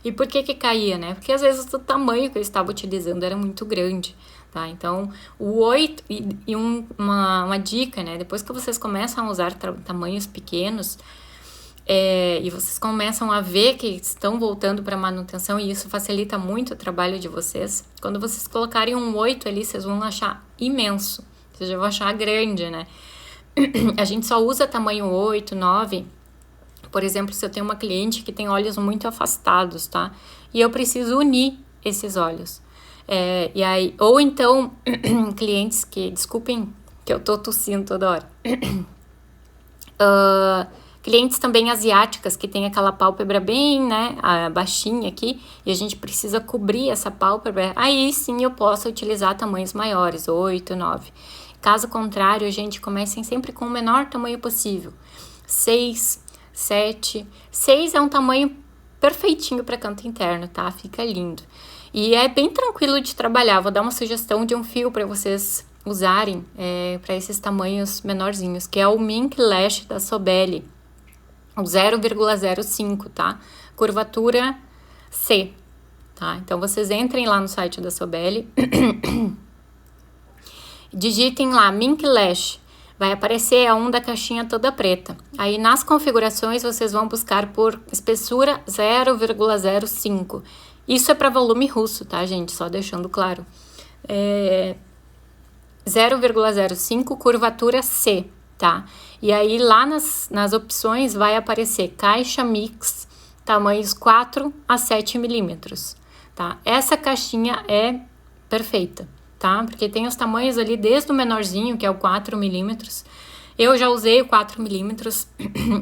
E por que caía, né? Porque às vezes o tamanho que eu estava utilizando era muito grande, tá? Então, o 8 uma dica, né? Depois que vocês começam a usar tamanhos pequenos, e vocês começam a ver que estão voltando para manutenção, e isso facilita muito o trabalho de vocês. Quando vocês colocarem um 8 ali, vocês vão achar imenso. Vocês já vão achar grande, né? A gente só usa tamanho 8, 9... Por exemplo, se eu tenho uma cliente que tem olhos muito afastados, tá? E eu preciso unir esses olhos. E aí, ou então, clientes que... Desculpem que eu tô tossindo toda hora. Clientes também asiáticas que tem aquela pálpebra bem, né, baixinha aqui. E a gente precisa cobrir essa pálpebra. Aí sim eu posso utilizar tamanhos maiores, 8, 9. Caso contrário, gente, comecem sempre com o menor tamanho possível. 6... 7. 6 é um tamanho perfeitinho para canto interno, tá? Fica lindo. E é bem tranquilo de trabalhar. Vou dar uma sugestão de um fio para vocês usarem para esses tamanhos menorzinhos, que é o Mink Lash da Sobelli, o 0,05, tá? Curvatura C, tá? Então, vocês entrem lá no site da Sobelli, digitem lá Mink Lash. Vai aparecer a da caixinha toda preta. Aí nas configurações vocês vão buscar por espessura 0,05. Isso é para volume russo, tá, gente? Só deixando claro. 0,05 curvatura C, tá? E aí lá nas opções vai aparecer caixa mix, tamanhos 4 a 7 milímetros, tá? Essa caixinha é perfeita, tá? Porque tem os tamanhos ali desde o menorzinho, que é o 4 milímetros. Eu já usei o 4 milímetros,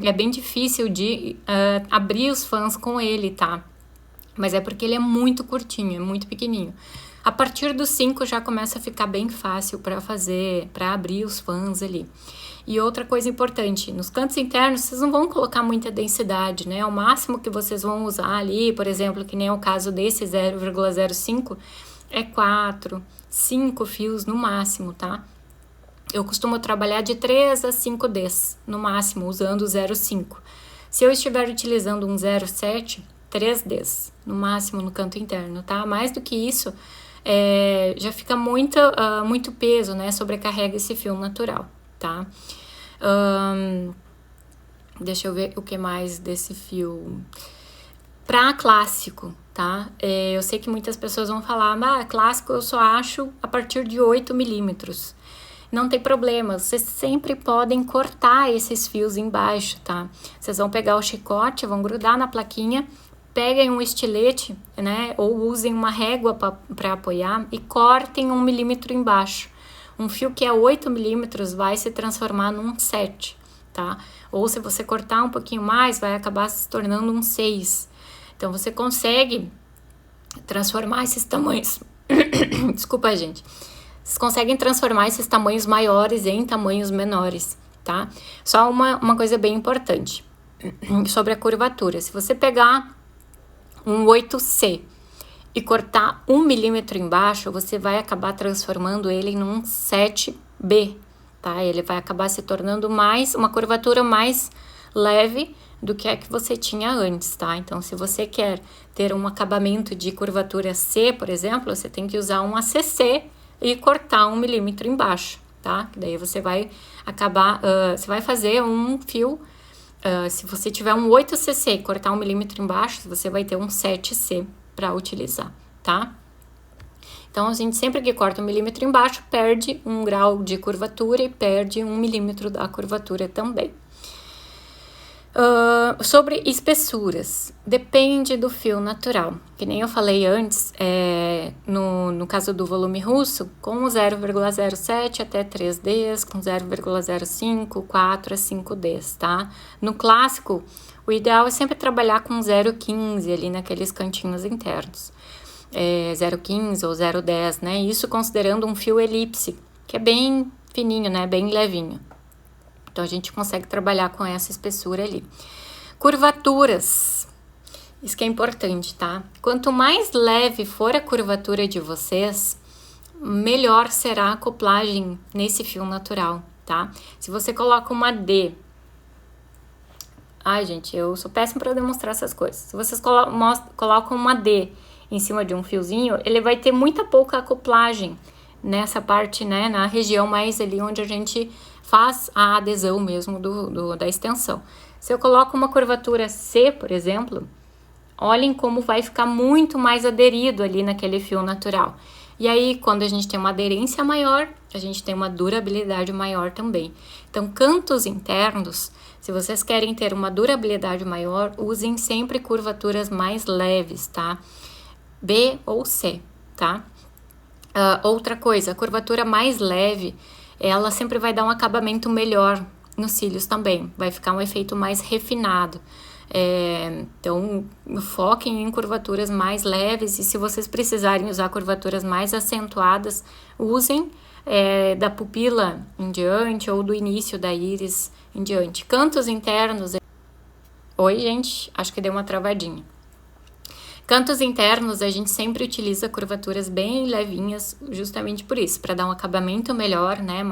é bem difícil de abrir os fãs com ele, tá? Mas é porque ele é muito curtinho, é muito pequenininho. A partir do 5 já começa a ficar bem fácil para abrir os fãs ali. E outra coisa importante, nos cantos internos vocês não vão colocar muita densidade, né? O máximo que vocês vão usar ali, por exemplo, que nem é o caso desse 0,05, é 4, 5 fios no máximo, tá? Eu costumo trabalhar de 3 a 5 Ds no máximo, usando o 0,5. Se eu estiver utilizando um 0,7, 3 Ds no máximo no canto interno, tá? Mais do que isso, já fica muito peso, né? Sobrecarrega esse fio natural, tá? Deixa eu ver o que mais desse fio. Pra clássico, tá? Eu sei que muitas pessoas vão falar, mas clássico eu só acho a partir de 8 milímetros. Não tem problema, vocês sempre podem cortar esses fios embaixo, tá? Vocês vão pegar o chicote, vão grudar na plaquinha, peguem um estilete, né? Ou usem uma régua para apoiar e cortem 1 milímetro embaixo. Um fio que é 8 milímetros vai se transformar num 7, tá? Ou se você cortar um pouquinho mais, vai acabar se tornando um 6. Então, você consegue transformar esses tamanhos... Desculpa, gente. Vocês conseguem transformar esses tamanhos maiores em tamanhos menores, tá? Só uma coisa bem importante sobre a curvatura. Se você pegar um 8C e cortar 1 milímetro embaixo, você vai acabar transformando ele num 7B, tá? Ele vai acabar se tornando uma curvatura mais leve do que a que você tinha antes, tá? Então, se você quer ter um acabamento de curvatura C, por exemplo, você tem que usar um ACC e cortar 1 milímetro embaixo, tá? Daí você vai acabar, você vai fazer um fio, se você tiver um 8cc e cortar 1 milímetro embaixo, você vai ter um 7C para utilizar, tá? Então, a gente sempre que corta 1 milímetro embaixo, perde 1 grau de curvatura e perde 1 milímetro da curvatura também. Sobre espessuras, depende do fio natural, que nem eu falei antes, no caso do volume russo, com 0,07 até 3 Ds, com 0,05, 4 a 5 Ds, tá? No clássico, o ideal é sempre trabalhar com 0,15 ali naqueles cantinhos internos, 0,15 ou 0,10, né? Isso considerando um fio elipse, que é bem fininho, né? Bem levinho. Então, a gente consegue trabalhar com essa espessura ali. Curvaturas. Isso que é importante, tá? Quanto mais leve for a curvatura de vocês, melhor será a acoplagem nesse fio natural, tá? Se você coloca uma D... Ai, gente, eu sou péssima para demonstrar essas coisas. Se vocês colocam uma D em cima de um fiozinho, ele vai ter muita pouca acoplagem nessa parte, né? Na região mais ali onde a gente faz a adesão mesmo da extensão. Se eu coloco uma curvatura C, por exemplo, olhem como vai ficar muito mais aderido ali naquele fio natural. E aí, quando a gente tem uma aderência maior, a gente tem uma durabilidade maior também. Então, cantos internos, se vocês querem ter uma durabilidade maior, usem sempre curvaturas mais leves, tá? B ou C, tá? Outra coisa, a curvatura mais leve, ela sempre vai dar um acabamento melhor nos cílios também. Vai ficar um efeito mais refinado. Então, foquem em curvaturas mais leves e se vocês precisarem usar curvaturas mais acentuadas, usem da pupila em diante ou do início da íris em diante. Cantos internos... Oi, gente, acho que deu uma travadinha. Cantos internos, a gente sempre utiliza curvaturas bem levinhas, justamente por isso, para dar um acabamento melhor, né?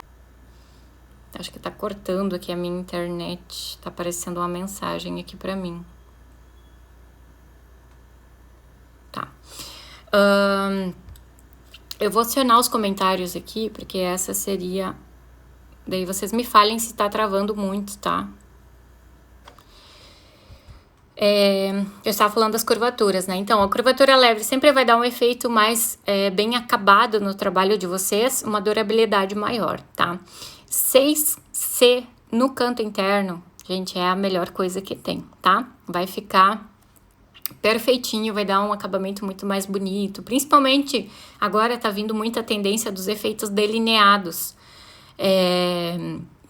Acho que tá cortando aqui a minha internet. Tá aparecendo uma mensagem aqui pra mim. Tá. Eu vou acionar os comentários aqui, porque essa seria... Daí vocês me falem se tá travando muito, tá? Eu estava falando das curvaturas, né? Então, a curvatura leve sempre vai dar um efeito mais bem acabado no trabalho de vocês, uma durabilidade maior, tá? 6C no canto interno, gente, é a melhor coisa que tem, tá? Vai ficar perfeitinho, vai dar um acabamento muito mais bonito. Principalmente, agora tá vindo muita tendência dos efeitos delineados,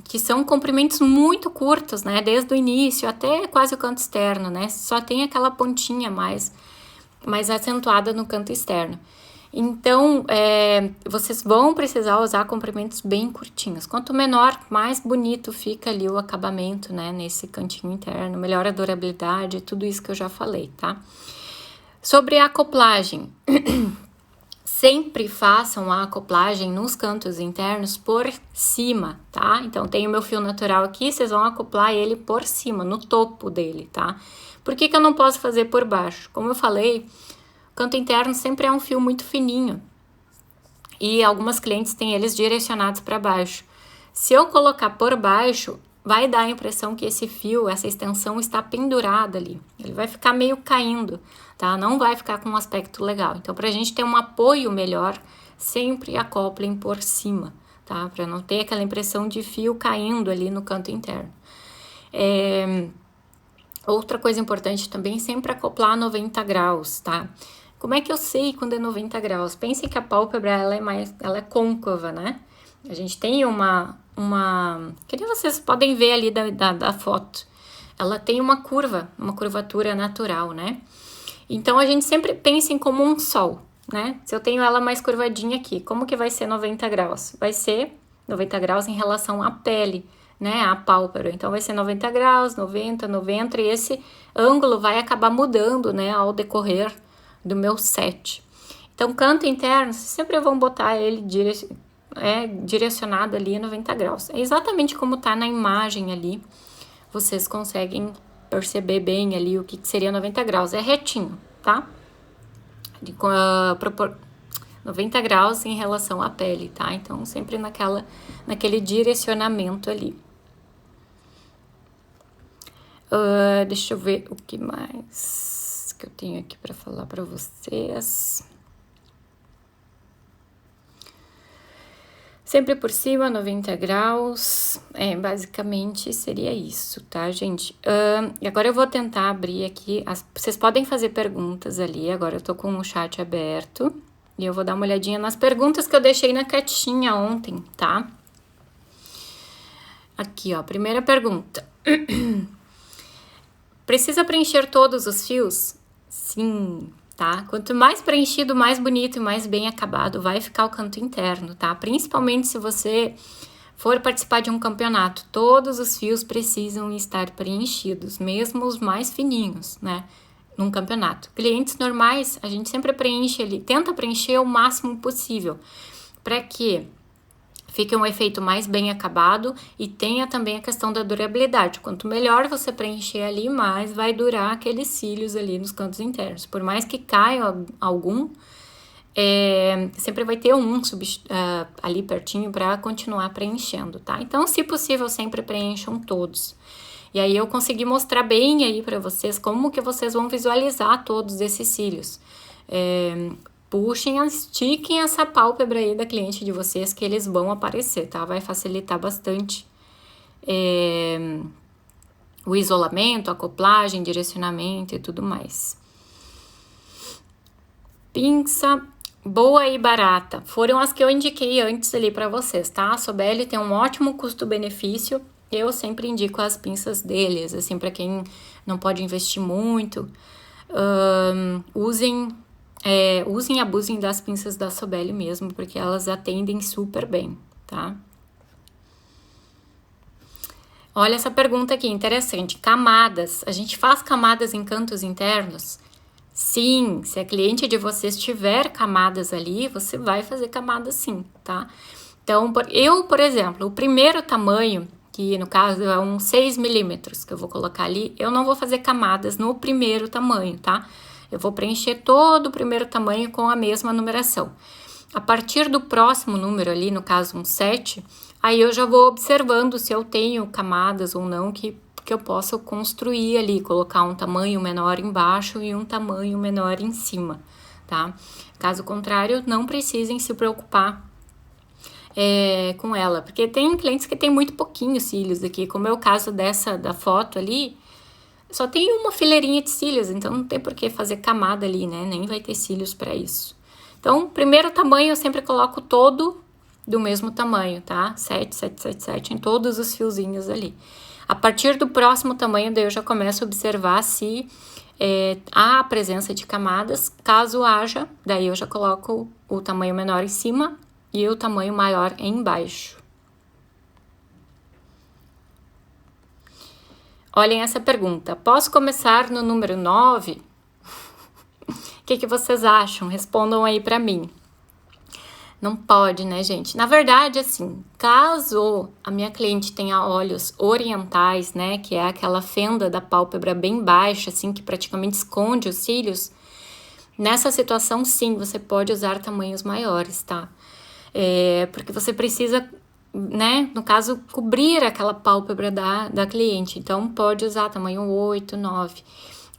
que são comprimentos muito curtos, né? Desde o início até quase o canto externo, né? Só tem aquela pontinha mais acentuada no canto externo. Então, vocês vão precisar usar comprimentos bem curtinhos. Quanto menor, mais bonito fica ali o acabamento, né? Nesse cantinho interno, melhora a durabilidade, tudo isso que eu já falei, tá? Sobre a acoplagem, sempre façam a acoplagem nos cantos internos por cima, tá? Então, tem o meu fio natural aqui, vocês vão acoplar ele por cima, no topo dele, tá? Por que eu não posso fazer por baixo? Como eu falei... Canto interno sempre é um fio muito fininho e algumas clientes têm eles direcionados para baixo. Se eu colocar por baixo, vai dar a impressão que esse fio, essa extensão está pendurada ali. Ele vai ficar meio caindo, tá? Não vai ficar com um aspecto legal. Então, para a gente ter um apoio melhor, sempre acoplem por cima, tá? Para não ter aquela impressão de fio caindo ali no canto interno. Outra coisa importante também, sempre acoplar 90 graus, tá? Como é que eu sei quando é 90 graus? Pensem que a pálpebra, ela é côncava, né? A gente tem uma... Que nem vocês podem ver ali da foto. Ela tem uma curvatura natural, né? Então, a gente sempre pensa em como um sol, né? Se eu tenho ela mais curvadinha aqui, como que vai ser 90 graus? Vai ser 90 graus em relação à pele, né? A pálpebra. Então, vai ser 90 graus, 90, 90, e esse ângulo vai acabar mudando, né? Ao decorrer do meu set. Então, canto interno, vocês sempre vão botar ele direcionado ali a 90 graus. É exatamente como tá na imagem ali. Vocês conseguem perceber bem ali o que seria 90 graus. É retinho, tá? 90 graus em relação à pele, tá? Então, sempre naquele direcionamento ali. Deixa eu ver o que mais que eu tenho aqui para falar para vocês. Sempre por cima, 90 graus. Basicamente seria isso, tá, gente? E agora eu vou tentar abrir aqui. Vocês podem fazer perguntas ali. Agora eu tô com o chat aberto. E eu vou dar uma olhadinha nas perguntas que eu deixei na caixinha ontem, tá? Aqui, ó, primeira pergunta. Precisa preencher todos os fios? Sim, tá? Quanto mais preenchido, mais bonito e mais bem acabado vai ficar o canto interno, tá? Principalmente se você for participar de um campeonato, todos os fios precisam estar preenchidos, mesmo os mais fininhos, né? Num campeonato. Clientes normais, a gente sempre preenche ali, tenta preencher o máximo possível, para que fique um efeito mais bem acabado e tenha também a questão da durabilidade. Quanto melhor você preencher ali, mais vai durar aqueles cílios ali nos cantos internos. Por mais que caia algum, sempre vai ter um ali pertinho para continuar preenchendo, tá? Então, se possível, sempre preencham todos. E aí eu consegui mostrar bem aí para vocês como que vocês vão visualizar todos esses cílios. Puxem, estiquem essa pálpebra aí da cliente de vocês que eles vão aparecer, tá? Vai facilitar bastante o isolamento, a acoplagem, direcionamento e tudo mais. Pinça boa e barata. Foram as que eu indiquei antes ali para vocês, tá? A Sobelli tem um ótimo custo-benefício. Eu sempre indico as pinças deles, assim, para quem não pode investir muito. Usem e abusem das pinças da Sobelli mesmo, porque elas atendem super bem, tá? Olha essa pergunta aqui, interessante. Camadas. A gente faz camadas em cantos internos? Sim, se a cliente de vocês tiver camadas ali, você vai fazer camadas sim, tá? Então, eu, por exemplo, o primeiro tamanho, que no caso é um 6 milímetros que eu vou colocar ali, eu não vou fazer camadas no primeiro tamanho, tá? Eu vou preencher todo o primeiro tamanho com a mesma numeração. A partir do próximo número ali, no caso um 7, aí eu já vou observando se eu tenho camadas ou não que eu possa construir ali, colocar um tamanho menor embaixo e um tamanho menor em cima, tá? Caso contrário, não precisem se preocupar com ela, porque tem clientes que tem muito pouquinhos cílios aqui, como é o caso da foto ali, só tem uma fileirinha de cílios, então não tem por que fazer camada ali, né? Nem vai ter cílios para isso. Então, primeiro tamanho eu sempre coloco todo do mesmo tamanho, tá? 7, 7, 7, 7 em todos os fiozinhos ali. A partir do próximo tamanho, daí eu já começo a observar se há a presença de camadas. Caso haja, daí eu já coloco o tamanho menor em cima e o tamanho maior embaixo. Olhem essa pergunta. Posso começar no número 9? O que vocês acham? Respondam aí pra mim. Não pode, né, gente? Na verdade, assim, caso a minha cliente tenha olhos orientais, né, que é aquela fenda da pálpebra bem baixa, assim, que praticamente esconde os cílios, nessa situação, sim, você pode usar tamanhos maiores, tá? Porque você precisa, né, no caso, cobrir aquela pálpebra da cliente. Então, pode usar tamanho 8, 9.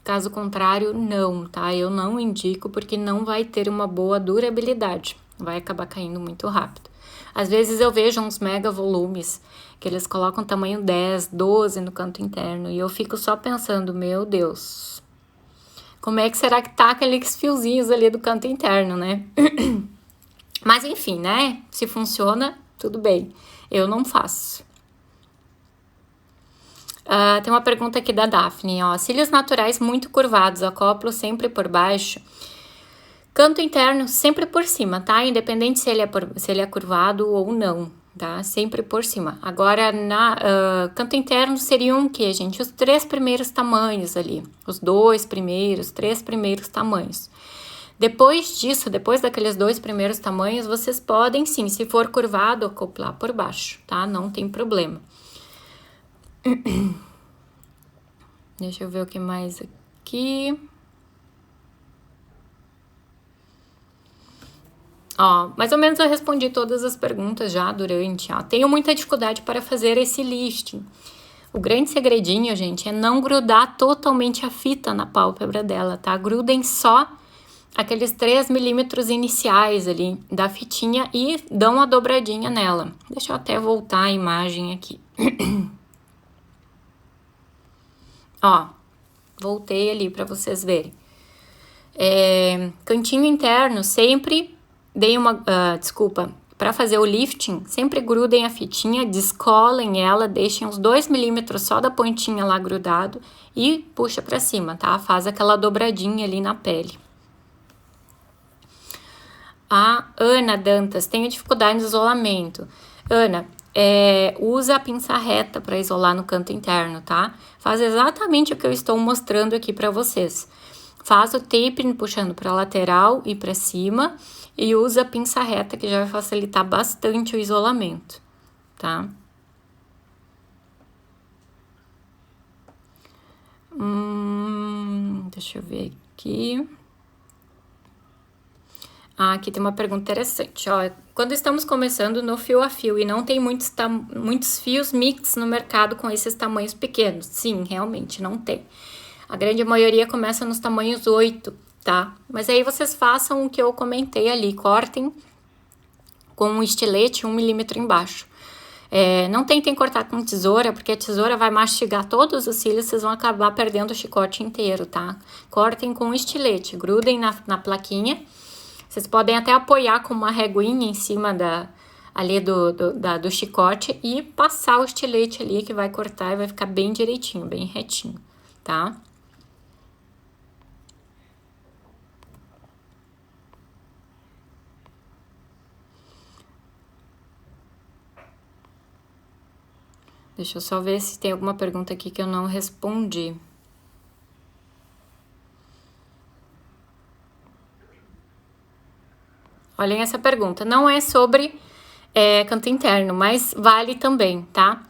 Caso contrário, não, tá? Eu não indico porque não vai ter uma boa durabilidade. Vai acabar caindo muito rápido. Às vezes eu vejo uns mega volumes que eles colocam tamanho 10, 12 no canto interno e eu fico só pensando, meu Deus, como é que será que tá aqueles fiozinhos ali do canto interno, né? Mas enfim, né? Se funciona, tudo bem. Eu não faço. Tem uma pergunta aqui da Daphne, ó. Cílios naturais muito curvados, acoplo sempre por baixo. Canto interno sempre por cima, tá? Independente se ele é curvado ou não, tá? Sempre por cima. Agora, canto interno seriam o quê, gente? Os 3 primeiros tamanhos ali. Os 2 primeiros, 3 primeiros tamanhos. Depois disso, depois daqueles 2 primeiros tamanhos, vocês podem sim, se for curvado, acoplar por baixo, tá? Não tem problema. Deixa eu ver o que mais aqui. Ó, mais ou menos eu respondi todas as perguntas já durante, ó. Tenho muita dificuldade para fazer esse lifting. O grande segredinho, gente, é não grudar totalmente a fita na pálpebra dela, tá? Grudem só aqueles 3 milímetros iniciais ali da fitinha e dão uma dobradinha nela. Deixa eu até voltar a imagem aqui. Ó, voltei ali para vocês verem. Cantinho interno, sempre dei uma... para fazer o lifting, sempre grudem a fitinha, descolem ela, deixem uns 2 milímetros só da pontinha lá grudado e puxa para cima, tá? Faz aquela dobradinha ali na pele. A Ana Dantas, tenho dificuldade no isolamento. Ana, usa a pinça reta para isolar no canto interno, tá? Faz exatamente o que eu estou mostrando aqui para vocês. Faz o tape puxando para lateral e para cima e usa a pinça reta, que já vai facilitar bastante o isolamento, tá? Deixa eu ver aqui. Aqui tem uma pergunta interessante, ó. Quando estamos começando no fio a fio e não tem muitos fios mix no mercado com esses tamanhos pequenos. Sim, realmente, não tem. A grande maioria começa nos tamanhos 8, tá? Mas aí vocês façam o que eu comentei ali, cortem com um estilete 1 milímetro embaixo. Não tentem cortar com tesoura, porque a tesoura vai mastigar todos os cílios, vocês vão acabar perdendo o chicote inteiro, tá? Cortem com um estilete, grudem na plaquinha. Vocês podem até apoiar com uma reguinha em cima do chicote e passar o estilete ali que vai cortar e vai ficar bem direitinho, bem retinho, tá? Deixa eu só ver se tem alguma pergunta aqui que eu não respondi. Olhem essa pergunta. Não é sobre canto interno, mas vale também, tá?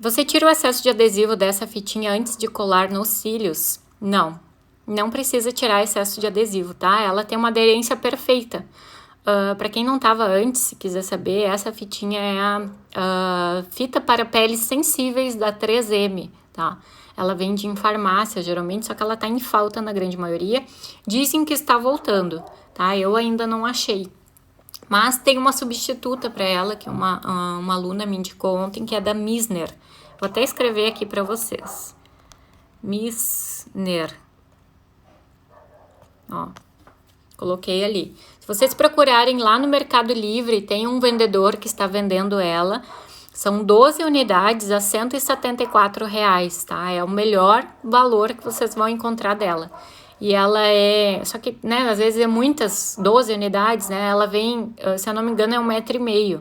Você tira o excesso de adesivo dessa fitinha antes de colar nos cílios? Não. Não precisa tirar excesso de adesivo, tá? Ela tem uma aderência perfeita. Para quem não tava antes, se quiser saber, essa fitinha é a fita para peles sensíveis da 3M, tá? Ela vende em farmácia, geralmente, só que ela tá em falta na grande maioria. Dizem que está voltando, tá? Eu ainda não achei. Mas tem uma substituta para ela, que uma aluna me indicou ontem, que é da Missner. Vou até escrever aqui para vocês. Missner. Ó, coloquei ali. Se vocês procurarem lá no Mercado Livre, tem um vendedor que está vendendo ela. São 12 unidades a R$174, tá? É o melhor valor que vocês vão encontrar dela. E ela só que, né, às vezes é muitas, 12 unidades, né? Ela vem, se eu não me engano, é 1,5 m,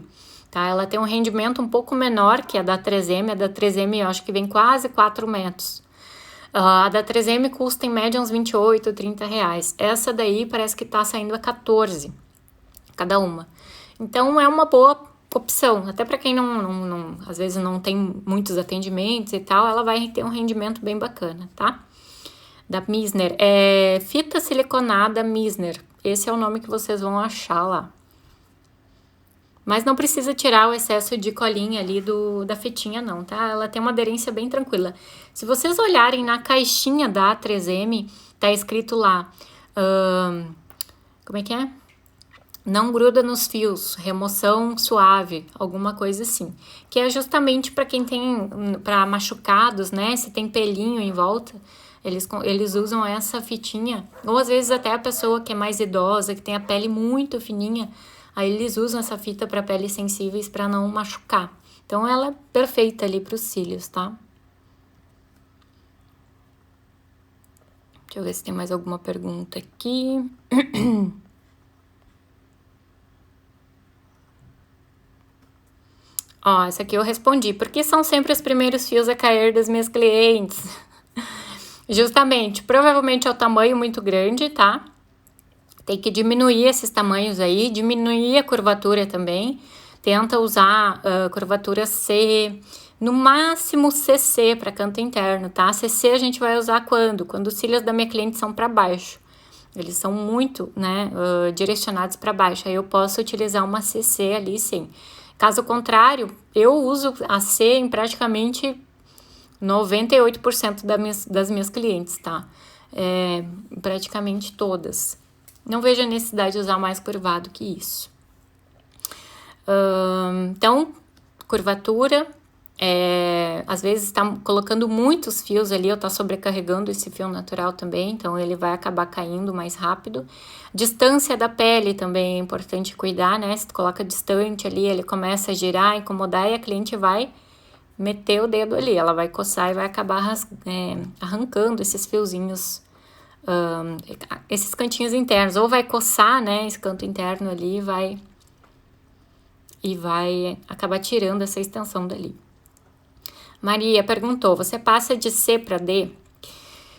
tá? Ela tem um rendimento um pouco menor que a da 3M. A da 3M eu acho que vem quase 4 metros. A da 3M custa em média uns R$28, R$30. Essa daí parece que tá saindo a 14 cada uma. Então é uma boa opção, até para quem não às vezes não tem muitos atendimentos e tal, ela vai ter um rendimento bem bacana, tá? Da Missner, fita siliconada Missner, esse é o nome que vocês vão achar lá. Mas não precisa tirar o excesso de colinha ali da fitinha não, tá? Ela tem uma aderência bem tranquila. Se vocês olharem na caixinha da 3M, tá escrito lá, como é que é? Não gruda nos fios, remoção suave, alguma coisa assim. Que é justamente para quem tem, para machucados, né? Se tem pelinho em volta, eles usam essa fitinha. Ou às vezes até a pessoa que é mais idosa, que tem a pele muito fininha, aí eles usam essa fita para peles sensíveis para não machucar. Então ela é perfeita ali para os cílios, tá? Deixa eu ver se tem mais alguma pergunta aqui. Ó, essa aqui eu respondi. Por que são sempre os primeiros fios a cair das minhas clientes? Justamente, provavelmente é o tamanho muito grande, tá? Tem que diminuir esses tamanhos aí, diminuir a curvatura também. Tenta usar curvatura C, no máximo CC para canto interno, tá? CC a gente vai usar quando? Quando os cílios da minha cliente são para baixo. Eles são muito, né, direcionados para baixo. Aí eu posso utilizar uma CC ali, sim. Caso contrário, eu uso a C em praticamente 98% das minhas clientes, tá? Praticamente todas. Não vejo a necessidade de usar mais curvado que isso. Então, curvatura, às vezes tá colocando muitos fios ali, ou tá sobrecarregando esse fio natural também, então ele vai acabar caindo mais rápido. Distância da pele também é importante cuidar, né? Se tu coloca distante ali, ele começa a girar, incomodar, e a cliente vai meter o dedo ali, ela vai coçar e vai acabar arrancando esses fiozinhos, esses cantinhos internos, ou vai coçar, né, esse canto interno ali, vai e vai acabar tirando essa extensão dali. Maria perguntou, você passa de C para D?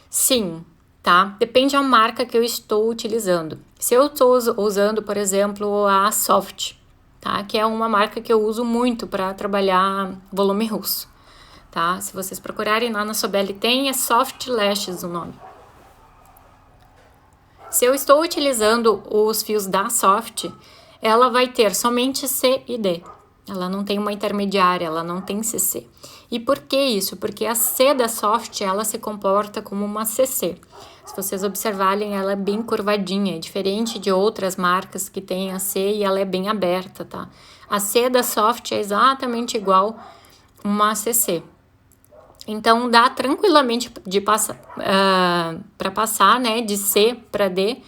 Sim, tá? Depende da marca que eu estou utilizando. Se eu estou usando, por exemplo, a Soft, tá? Que é uma marca que eu uso muito para trabalhar volume russo, tá? Se vocês procurarem lá na Sobelli tem, é Soft Lashes o nome. Se eu estou utilizando os fios da Soft, ela vai ter somente C e D. Ela não tem uma intermediária, ela não tem CC. E por que isso? Porque a C da Soft, ela se comporta como uma CC. Se vocês observarem, ela é bem curvadinha, é diferente de outras marcas que tem a C e ela é bem aberta, tá? A C da Soft é exatamente igual uma CC. Então, dá tranquilamente para passar, né, de C para D,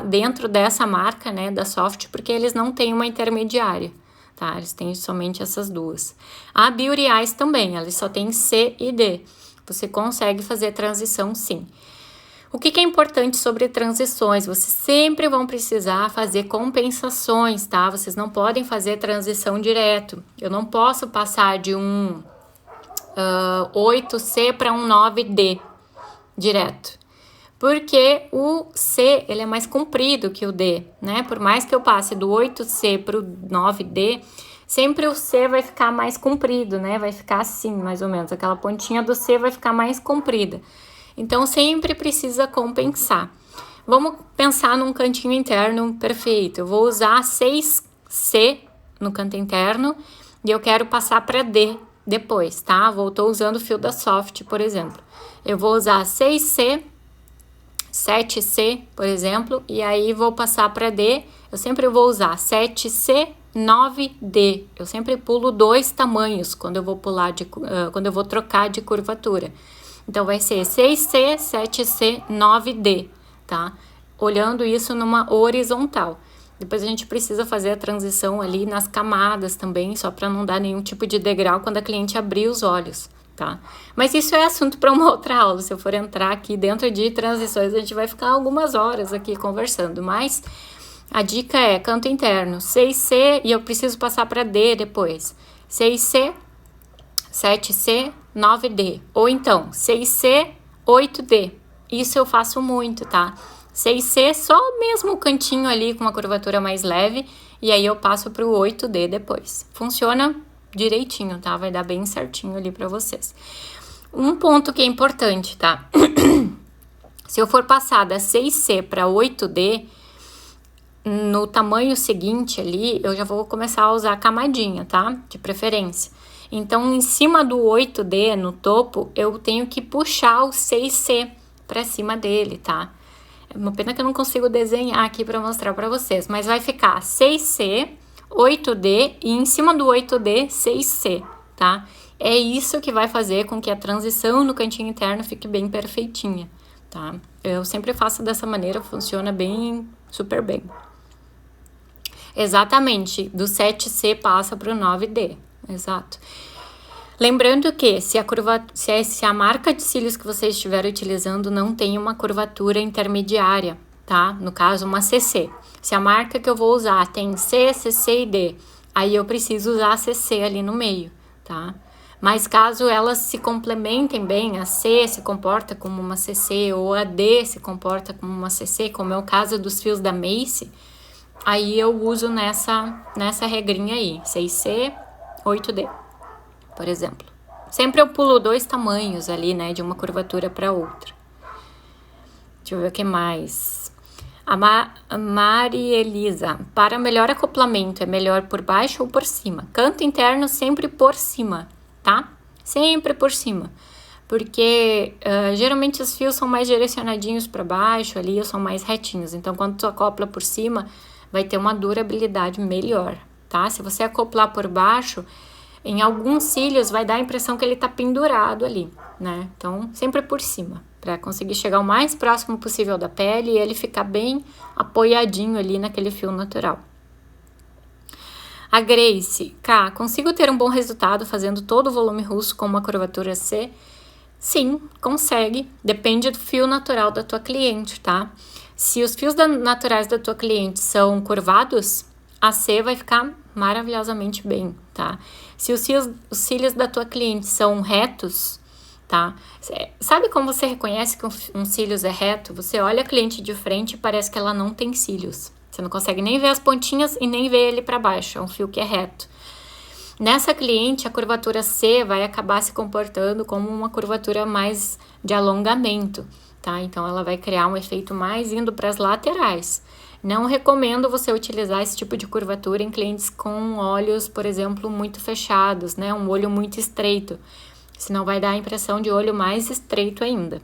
dentro dessa marca, né, da Soft, porque eles não têm uma intermediária, tá? Eles têm somente essas duas. A Beauty Eyes também, eles só têm C e D. Você consegue fazer transição, sim. O que é importante sobre transições? Vocês sempre vão precisar fazer compensações, tá? Vocês não podem fazer transição direto. Eu não posso passar de um 8C para um 9D direto, porque o C ele é mais comprido que o D, né? Por mais que eu passe do 8C para o 9D, sempre o C vai ficar mais comprido, né? Vai ficar assim, mais ou menos, aquela pontinha do C vai ficar mais comprida. Então, sempre precisa compensar. Vamos pensar num cantinho interno perfeito. Eu vou usar 6C no canto interno e eu quero passar para D depois, tá? Estou usando o fio da Soft, por exemplo. Eu vou usar 6C, 7C, por exemplo, e aí vou passar para D. Eu sempre vou usar 7C, 9D. Eu sempre pulo 2 tamanhos quando eu vou quando eu vou trocar de curvatura. Então, vai ser 6C, 7C, 9D, tá? Olhando isso numa horizontal. Depois a gente precisa fazer a transição ali nas camadas também, só para não dar nenhum tipo de degrau quando a cliente abrir os olhos, tá? Mas isso é assunto para uma outra aula. Se eu for entrar aqui dentro de transições, a gente vai ficar algumas horas aqui conversando. Mas a dica é canto interno, 6C e eu preciso passar para D depois. 6C, 7C, 9D. Ou então, 6C, 8D. Isso eu faço muito, tá? 6C, só mesmo o cantinho ali com uma curvatura mais leve, e aí eu passo para o 8D depois. Funciona direitinho, tá? Vai dar bem certinho ali para vocês. Um ponto que é importante, tá? Se eu for passar da 6C para 8D, no tamanho seguinte ali, eu já vou começar a usar a camadinha, tá? De preferência. Então, em cima do 8D, no topo, eu tenho que puxar o 6C para cima dele, tá? É uma pena que eu não consigo desenhar aqui para mostrar para vocês, mas vai ficar 6C, 8D e em cima do 8D, 6C, tá? É isso que vai fazer com que a transição no cantinho interno fique bem perfeitinha, tá? Eu sempre faço dessa maneira, funciona bem, super bem. Exatamente, do 7C passa para o 9D, exato. Lembrando que se a marca de cílios que você estiver utilizando não tem uma curvatura intermediária, tá? No caso, uma CC. Se a marca que eu vou usar tem C, CC e D, aí eu preciso usar a CC ali no meio, tá? Mas caso elas se complementem bem, a C se comporta como uma CC ou a D se comporta como uma CC, como é o caso dos fios da Macy, aí eu uso nessa regrinha aí, 6C, 8D. Por exemplo. Sempre eu pulo 2 tamanhos ali, né, de uma curvatura para outra. Deixa eu ver o que mais. A Mari Elisa. Para melhor acoplamento, é melhor por baixo ou por cima? Canto interno sempre por cima, tá? Sempre por cima. Porque geralmente os fios são mais direcionadinhos para baixo ali, ou são mais retinhos. Então, quando tu acopla por cima, vai ter uma durabilidade melhor, tá? Se você acoplar por baixo, em alguns cílios vai dar a impressão que ele tá pendurado ali, né? Então, sempre por cima, para conseguir chegar o mais próximo possível da pele e ele ficar bem apoiadinho ali naquele fio natural. A Grace, consigo ter um bom resultado fazendo todo o volume russo com uma curvatura C? Sim, consegue. Depende do fio natural da tua cliente, tá? Se os fios naturais da tua cliente são curvados, a C vai ficar maravilhosamente bem, tá? Se os cílios da tua cliente são retos, tá? Sabe como você reconhece que um cílios é reto? Você olha a cliente de frente e parece que ela não tem cílios. Você não consegue nem ver as pontinhas e nem ver ele para baixo, é um fio que é reto. Nessa cliente, a curvatura C vai acabar se comportando como uma curvatura mais de alongamento, tá? Então, ela vai criar um efeito mais indo para as laterais. Não recomendo você utilizar esse tipo de curvatura em clientes com olhos, por exemplo, muito fechados, né? Um olho muito estreito, senão vai dar a impressão de olho mais estreito ainda,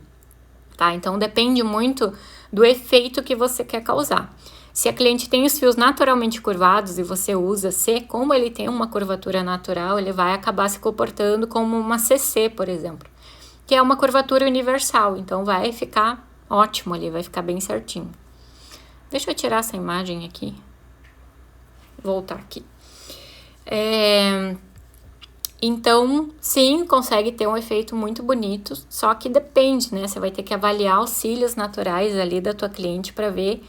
tá? Então, depende muito do efeito que você quer causar. Se a cliente tem os fios naturalmente curvados e você usa C, como ele tem uma curvatura natural, ele vai acabar se comportando como uma CC, por exemplo, que é uma curvatura universal, então vai ficar ótimo ali, vai ficar bem certinho. Deixa eu tirar essa imagem aqui, voltar aqui. Então, sim, consegue ter um efeito muito bonito, só que depende, né? Você vai ter que avaliar os cílios naturais ali da tua cliente para ver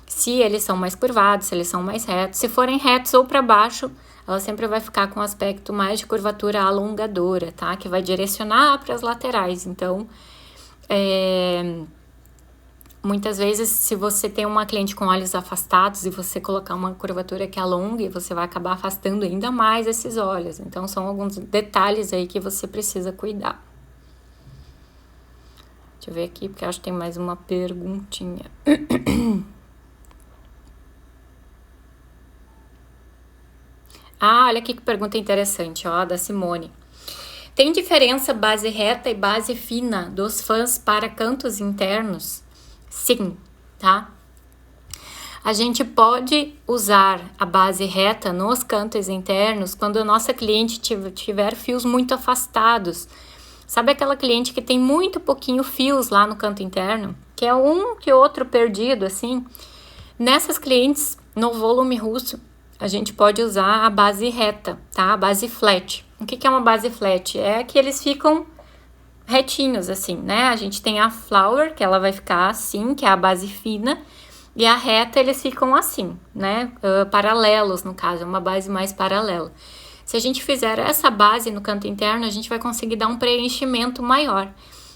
se eles são mais curvados, se eles são mais retos. Se forem retos ou para baixo, ela sempre vai ficar com um aspecto mais de curvatura alongadora, tá? Que vai direcionar para as laterais. Então, muitas vezes, se você tem uma cliente com olhos afastados e você colocar uma curvatura que alongue, você vai acabar afastando ainda mais esses olhos. Então, são alguns detalhes aí que você precisa cuidar. Deixa eu ver aqui, porque eu acho que tem mais uma perguntinha. Olha aqui que pergunta interessante, ó, da Simone. Tem diferença base reta e base fina dos fãs para cantos internos? Sim, tá? A gente pode usar a base reta nos cantos internos quando a nossa cliente tiver fios muito afastados. Sabe aquela cliente que tem muito pouquinho fios lá no canto interno? Que é um que outro perdido, assim? Nessas clientes, no volume russo, a gente pode usar a base reta, tá? A base flat. O que é uma base flat? É que eles ficam retinhos, assim, né? A gente tem a flower, que ela vai ficar assim, que é a base fina, e a reta eles ficam assim, né? Paralelos, no caso, é uma base mais paralela. Se a gente fizer essa base no canto interno, a gente vai conseguir dar um preenchimento maior.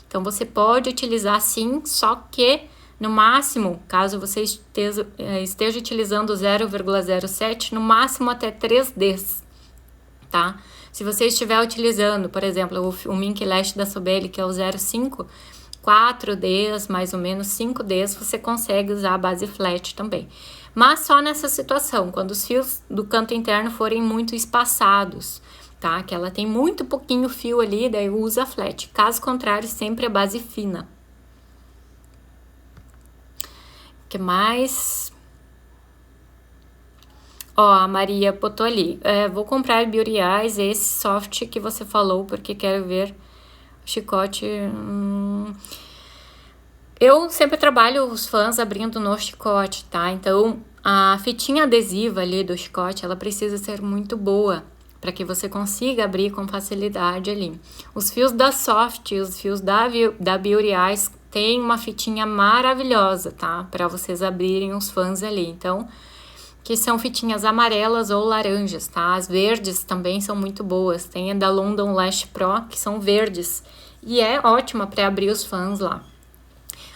Então, você pode utilizar sim, só que no máximo, caso você esteja utilizando 0,07, no máximo até 3Ds, tá? Se você estiver utilizando, por exemplo, o Mink Lash da Sobelli, que é o 0,5, 4Ds, mais ou menos 5Ds, você consegue usar a base flat também. Mas só nessa situação, quando os fios do canto interno forem muito espaçados, tá? Que ela tem muito pouquinho fio ali, daí usa flat. Caso contrário, sempre a base fina. O que mais? Ó, a Maria botou ali. Vou comprar Beauty Eyes, esse soft que você falou, porque quero ver o chicote. Eu sempre trabalho os fãs abrindo no chicote, tá? Então, a fitinha adesiva ali do chicote, ela precisa ser muito boa para que você consiga abrir com facilidade ali. Os fios da Soft, os fios da Beauty Eyes tem uma fitinha maravilhosa, tá? Para vocês abrirem os fãs ali. Então, que são fitinhas amarelas ou laranjas, tá? As verdes também são muito boas. Tem a da London Lash Pro, que são verdes. E é ótima para abrir os fãs lá.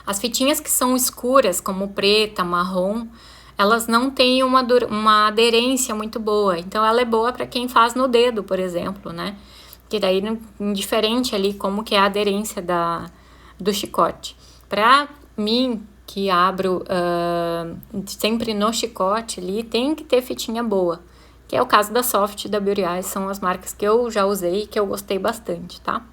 As fitinhas que são escuras, como preta, marrom, elas não têm uma aderência muito boa. Então, ela é boa para quem faz no dedo, por exemplo, né? Que daí, indiferente ali como que é a aderência do chicote. Para mim, que abro sempre no chicote ali, tem que ter fitinha boa. Que é o caso da Soft e da Beauty Eyes, são as marcas que eu já usei e que eu gostei bastante, tá?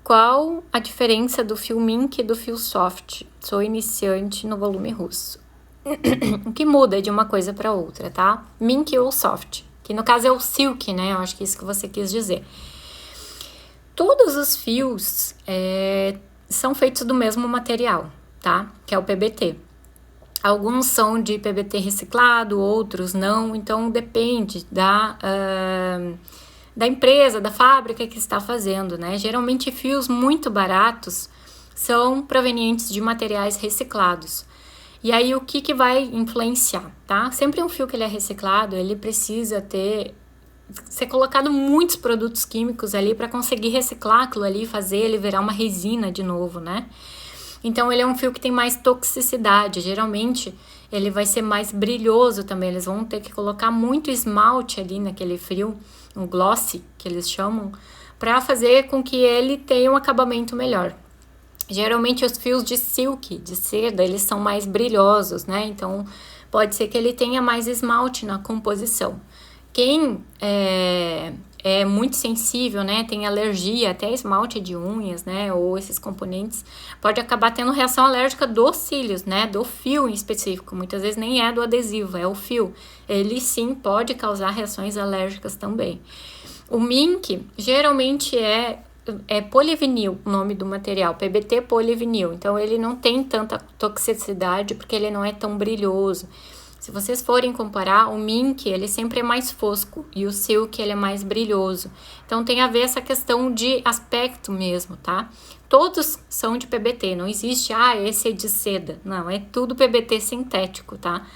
Qual a diferença do fio Mink e do fio Soft? Sou iniciante no volume russo. O que muda de uma coisa para outra, tá? Mink ou Soft, que no caso é o Silk, né? Eu acho que é isso que você quis dizer. Todos os fios são feitos do mesmo material, tá? Que é o PBT. Alguns são de PBT reciclado, outros não, então depende da empresa, da fábrica que está fazendo, né? Geralmente fios muito baratos são provenientes de materiais reciclados. E aí, o que vai influenciar, tá? Sempre um fio que ele é reciclado, ele precisa ser colocado muitos produtos químicos ali para conseguir reciclar aquilo ali e fazer ele virar uma resina de novo, né? Então, ele é um fio que tem mais toxicidade. Geralmente, ele vai ser mais brilhoso também. Eles vão ter que colocar muito esmalte ali naquele fio, um gloss, que eles chamam, para fazer com que ele tenha um acabamento melhor. Geralmente, os fios de silk, de seda, eles são mais brilhosos, né? Então, pode ser que ele tenha mais esmalte na composição. Quem é muito sensível, né, tem alergia, até esmalte de unhas, né, ou esses componentes, pode acabar tendo reação alérgica dos cílios, né, do fio em específico. Muitas vezes nem é do adesivo, é o fio. Ele sim pode causar reações alérgicas também. O mink geralmente é polivinil, o nome do material, PBT polivinil. Então ele não tem tanta toxicidade porque ele não é tão brilhoso. Se vocês forem comparar, o mink, ele sempre é mais fosco e o silk, ele é mais brilhoso. Então, tem a ver essa questão de aspecto mesmo, tá? Todos são de PBT, não existe, esse é de seda. Não, é tudo PBT sintético, tá?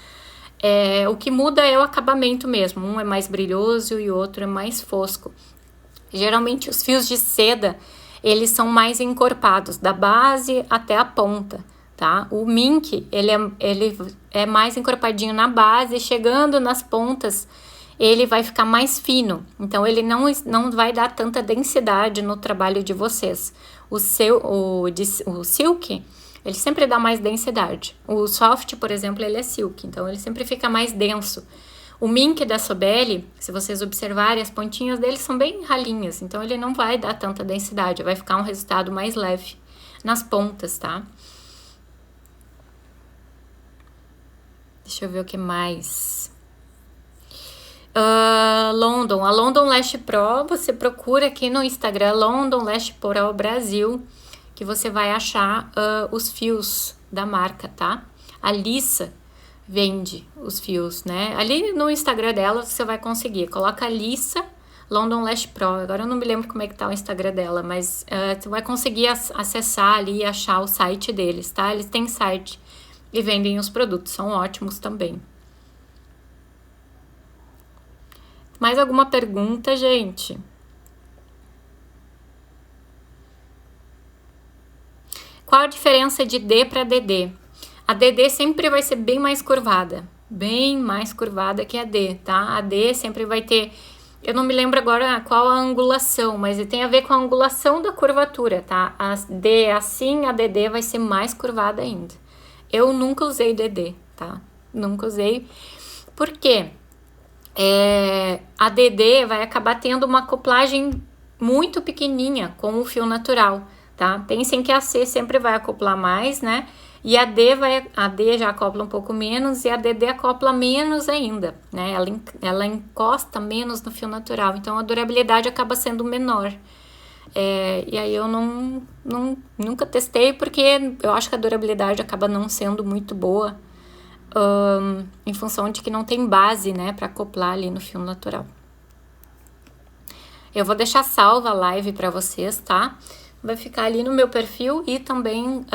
O que muda é o acabamento mesmo. Um é mais brilhoso e o outro é mais fosco. Geralmente, os fios de seda, eles são mais encorpados, da base até a ponta. Tá? O mink, ele é mais encorpadinho na base, chegando nas pontas, ele vai ficar mais fino. Então, ele não vai dar tanta densidade no trabalho de vocês. O silk, ele sempre dá mais densidade. O soft, por exemplo, ele é silk, então ele sempre fica mais denso. O mink da Sobelli, se vocês observarem, as pontinhas dele são bem ralinhas, então ele não vai dar tanta densidade, vai ficar um resultado mais leve nas pontas, tá? Deixa eu ver o que mais. London. A London Lash Pro, você procura aqui no Instagram, London Lash Pro Brasil, que você vai achar os fios da marca, tá? A Lissa vende os fios, né? Ali no Instagram dela você vai conseguir. Coloca a Lissa London Lash Pro. Agora eu não me lembro como é que tá o Instagram dela, mas você vai conseguir acessar ali e achar o site deles, tá? Eles têm site e vendem os produtos, são ótimos também. Mais alguma pergunta, gente? Qual a diferença de D para DD? A DD sempre vai ser bem mais curvada que a D, tá? A D sempre vai ter, eu não me lembro agora qual a angulação, mas tem a ver com a angulação da curvatura, tá? A D é assim, a DD vai ser mais curvada ainda. Eu nunca usei DD, tá? Nunca usei. Por quê? A DD vai acabar tendo uma acoplagem muito pequenininha com o fio natural, tá? Pensem que a C sempre vai acoplar mais, né? E a D já acopla um pouco menos e a DD acopla menos ainda, né? Ela encosta menos no fio natural, então a durabilidade acaba sendo menor. E aí eu nunca testei porque eu acho que a durabilidade acaba não sendo muito boa em função de que não tem base, né, para acoplar ali no fio natural. Eu vou deixar salva a live para vocês, tá? Vai ficar ali no meu perfil e também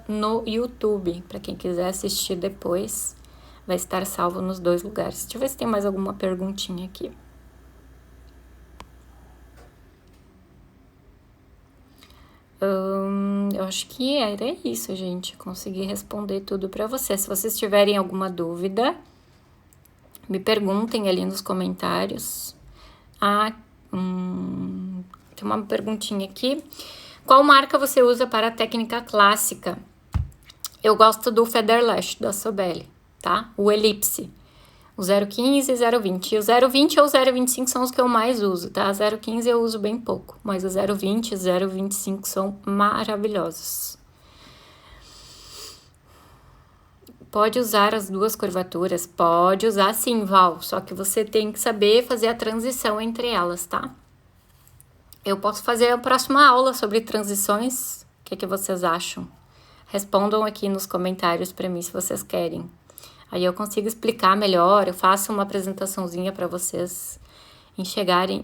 no YouTube, para quem quiser assistir depois, vai estar salvo nos dois lugares. Deixa eu ver se tem mais alguma perguntinha aqui. Eu acho que era isso, gente. Consegui responder tudo para vocês. Se vocês tiverem alguma dúvida, me perguntem ali nos comentários. Tem uma perguntinha aqui. Qual marca você usa para a técnica clássica? Eu gosto do Feather Lash da Sobelli, tá? O Elipse. O 0,15 e 0,20. E o 0,20 ou o 0,25 são os que eu mais uso, tá? 0,15 eu uso bem pouco, mas o 0,20 e o 0,25 são maravilhosos. Pode usar as duas curvaturas? Pode usar sim, Val, só que você tem que saber fazer a transição entre elas, tá? Eu posso fazer a próxima aula sobre transições. O que vocês acham? Respondam aqui nos comentários para mim se vocês querem. Aí eu consigo explicar melhor, eu faço uma apresentaçãozinha para vocês enxergarem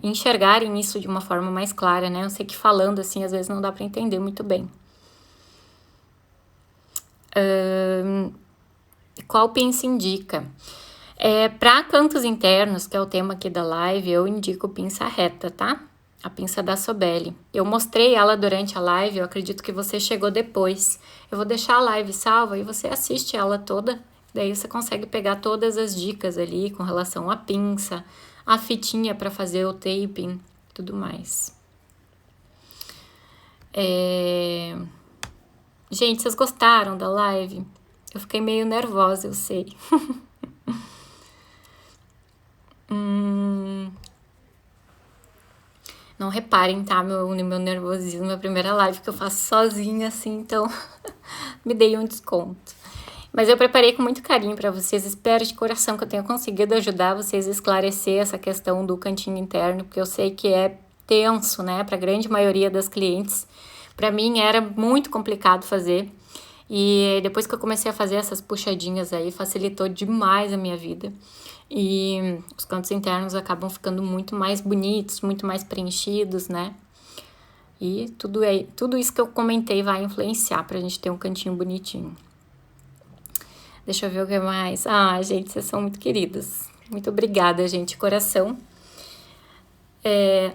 isso de uma forma mais clara, né? Eu sei que falando assim, às vezes não dá para entender muito bem. Qual pinça indica? Para cantos internos, que é o tema aqui da live, eu indico pinça reta, tá? A pinça da Sobelli. Eu mostrei ela durante a live, eu acredito que você chegou depois. Eu vou deixar a live salva e você assiste ela toda. Daí você consegue pegar todas as dicas ali com relação à pinça, a fitinha para fazer o taping, tudo mais. Gente, vocês gostaram da live? Eu fiquei meio nervosa, eu sei. Não reparem, tá? Meu nervosismo, a primeira live que eu faço sozinha, assim, então me dei um desconto. Mas eu preparei com muito carinho para vocês. Espero de coração que eu tenha conseguido ajudar vocês a esclarecer essa questão do cantinho interno, porque eu sei que é tenso, né? Para a grande maioria das clientes. Para mim era muito complicado fazer. E depois que eu comecei a fazer essas puxadinhas aí, facilitou demais a minha vida. E os cantos internos acabam ficando muito mais bonitos, muito mais preenchidos, né? E tudo isso que eu comentei vai influenciar pra gente ter um cantinho bonitinho. Deixa eu ver o que mais. Ah, gente, vocês são muito queridos. Muito obrigada, gente, de coração.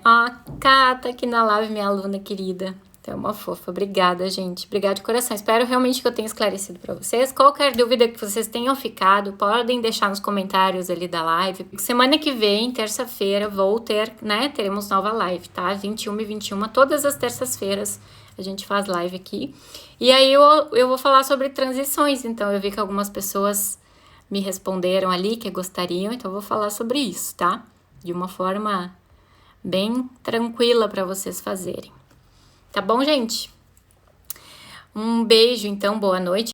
A Cá tá aqui na live, minha aluna querida. É uma fofa. Obrigada, gente. Obrigada de coração. Espero realmente que eu tenha esclarecido para vocês. Qualquer dúvida que vocês tenham ficado, podem deixar nos comentários ali da live. Semana que vem, terça-feira, vou ter, né? Teremos nova live, tá? 21 e 21, todas as terças-feiras a gente faz live aqui. E aí eu vou falar sobre transições. Então, eu vi que algumas pessoas me responderam ali que gostariam. Então, eu vou falar sobre isso, tá? De uma forma bem tranquila para vocês fazerem. Tá bom, gente? Um beijo, então, boa noite.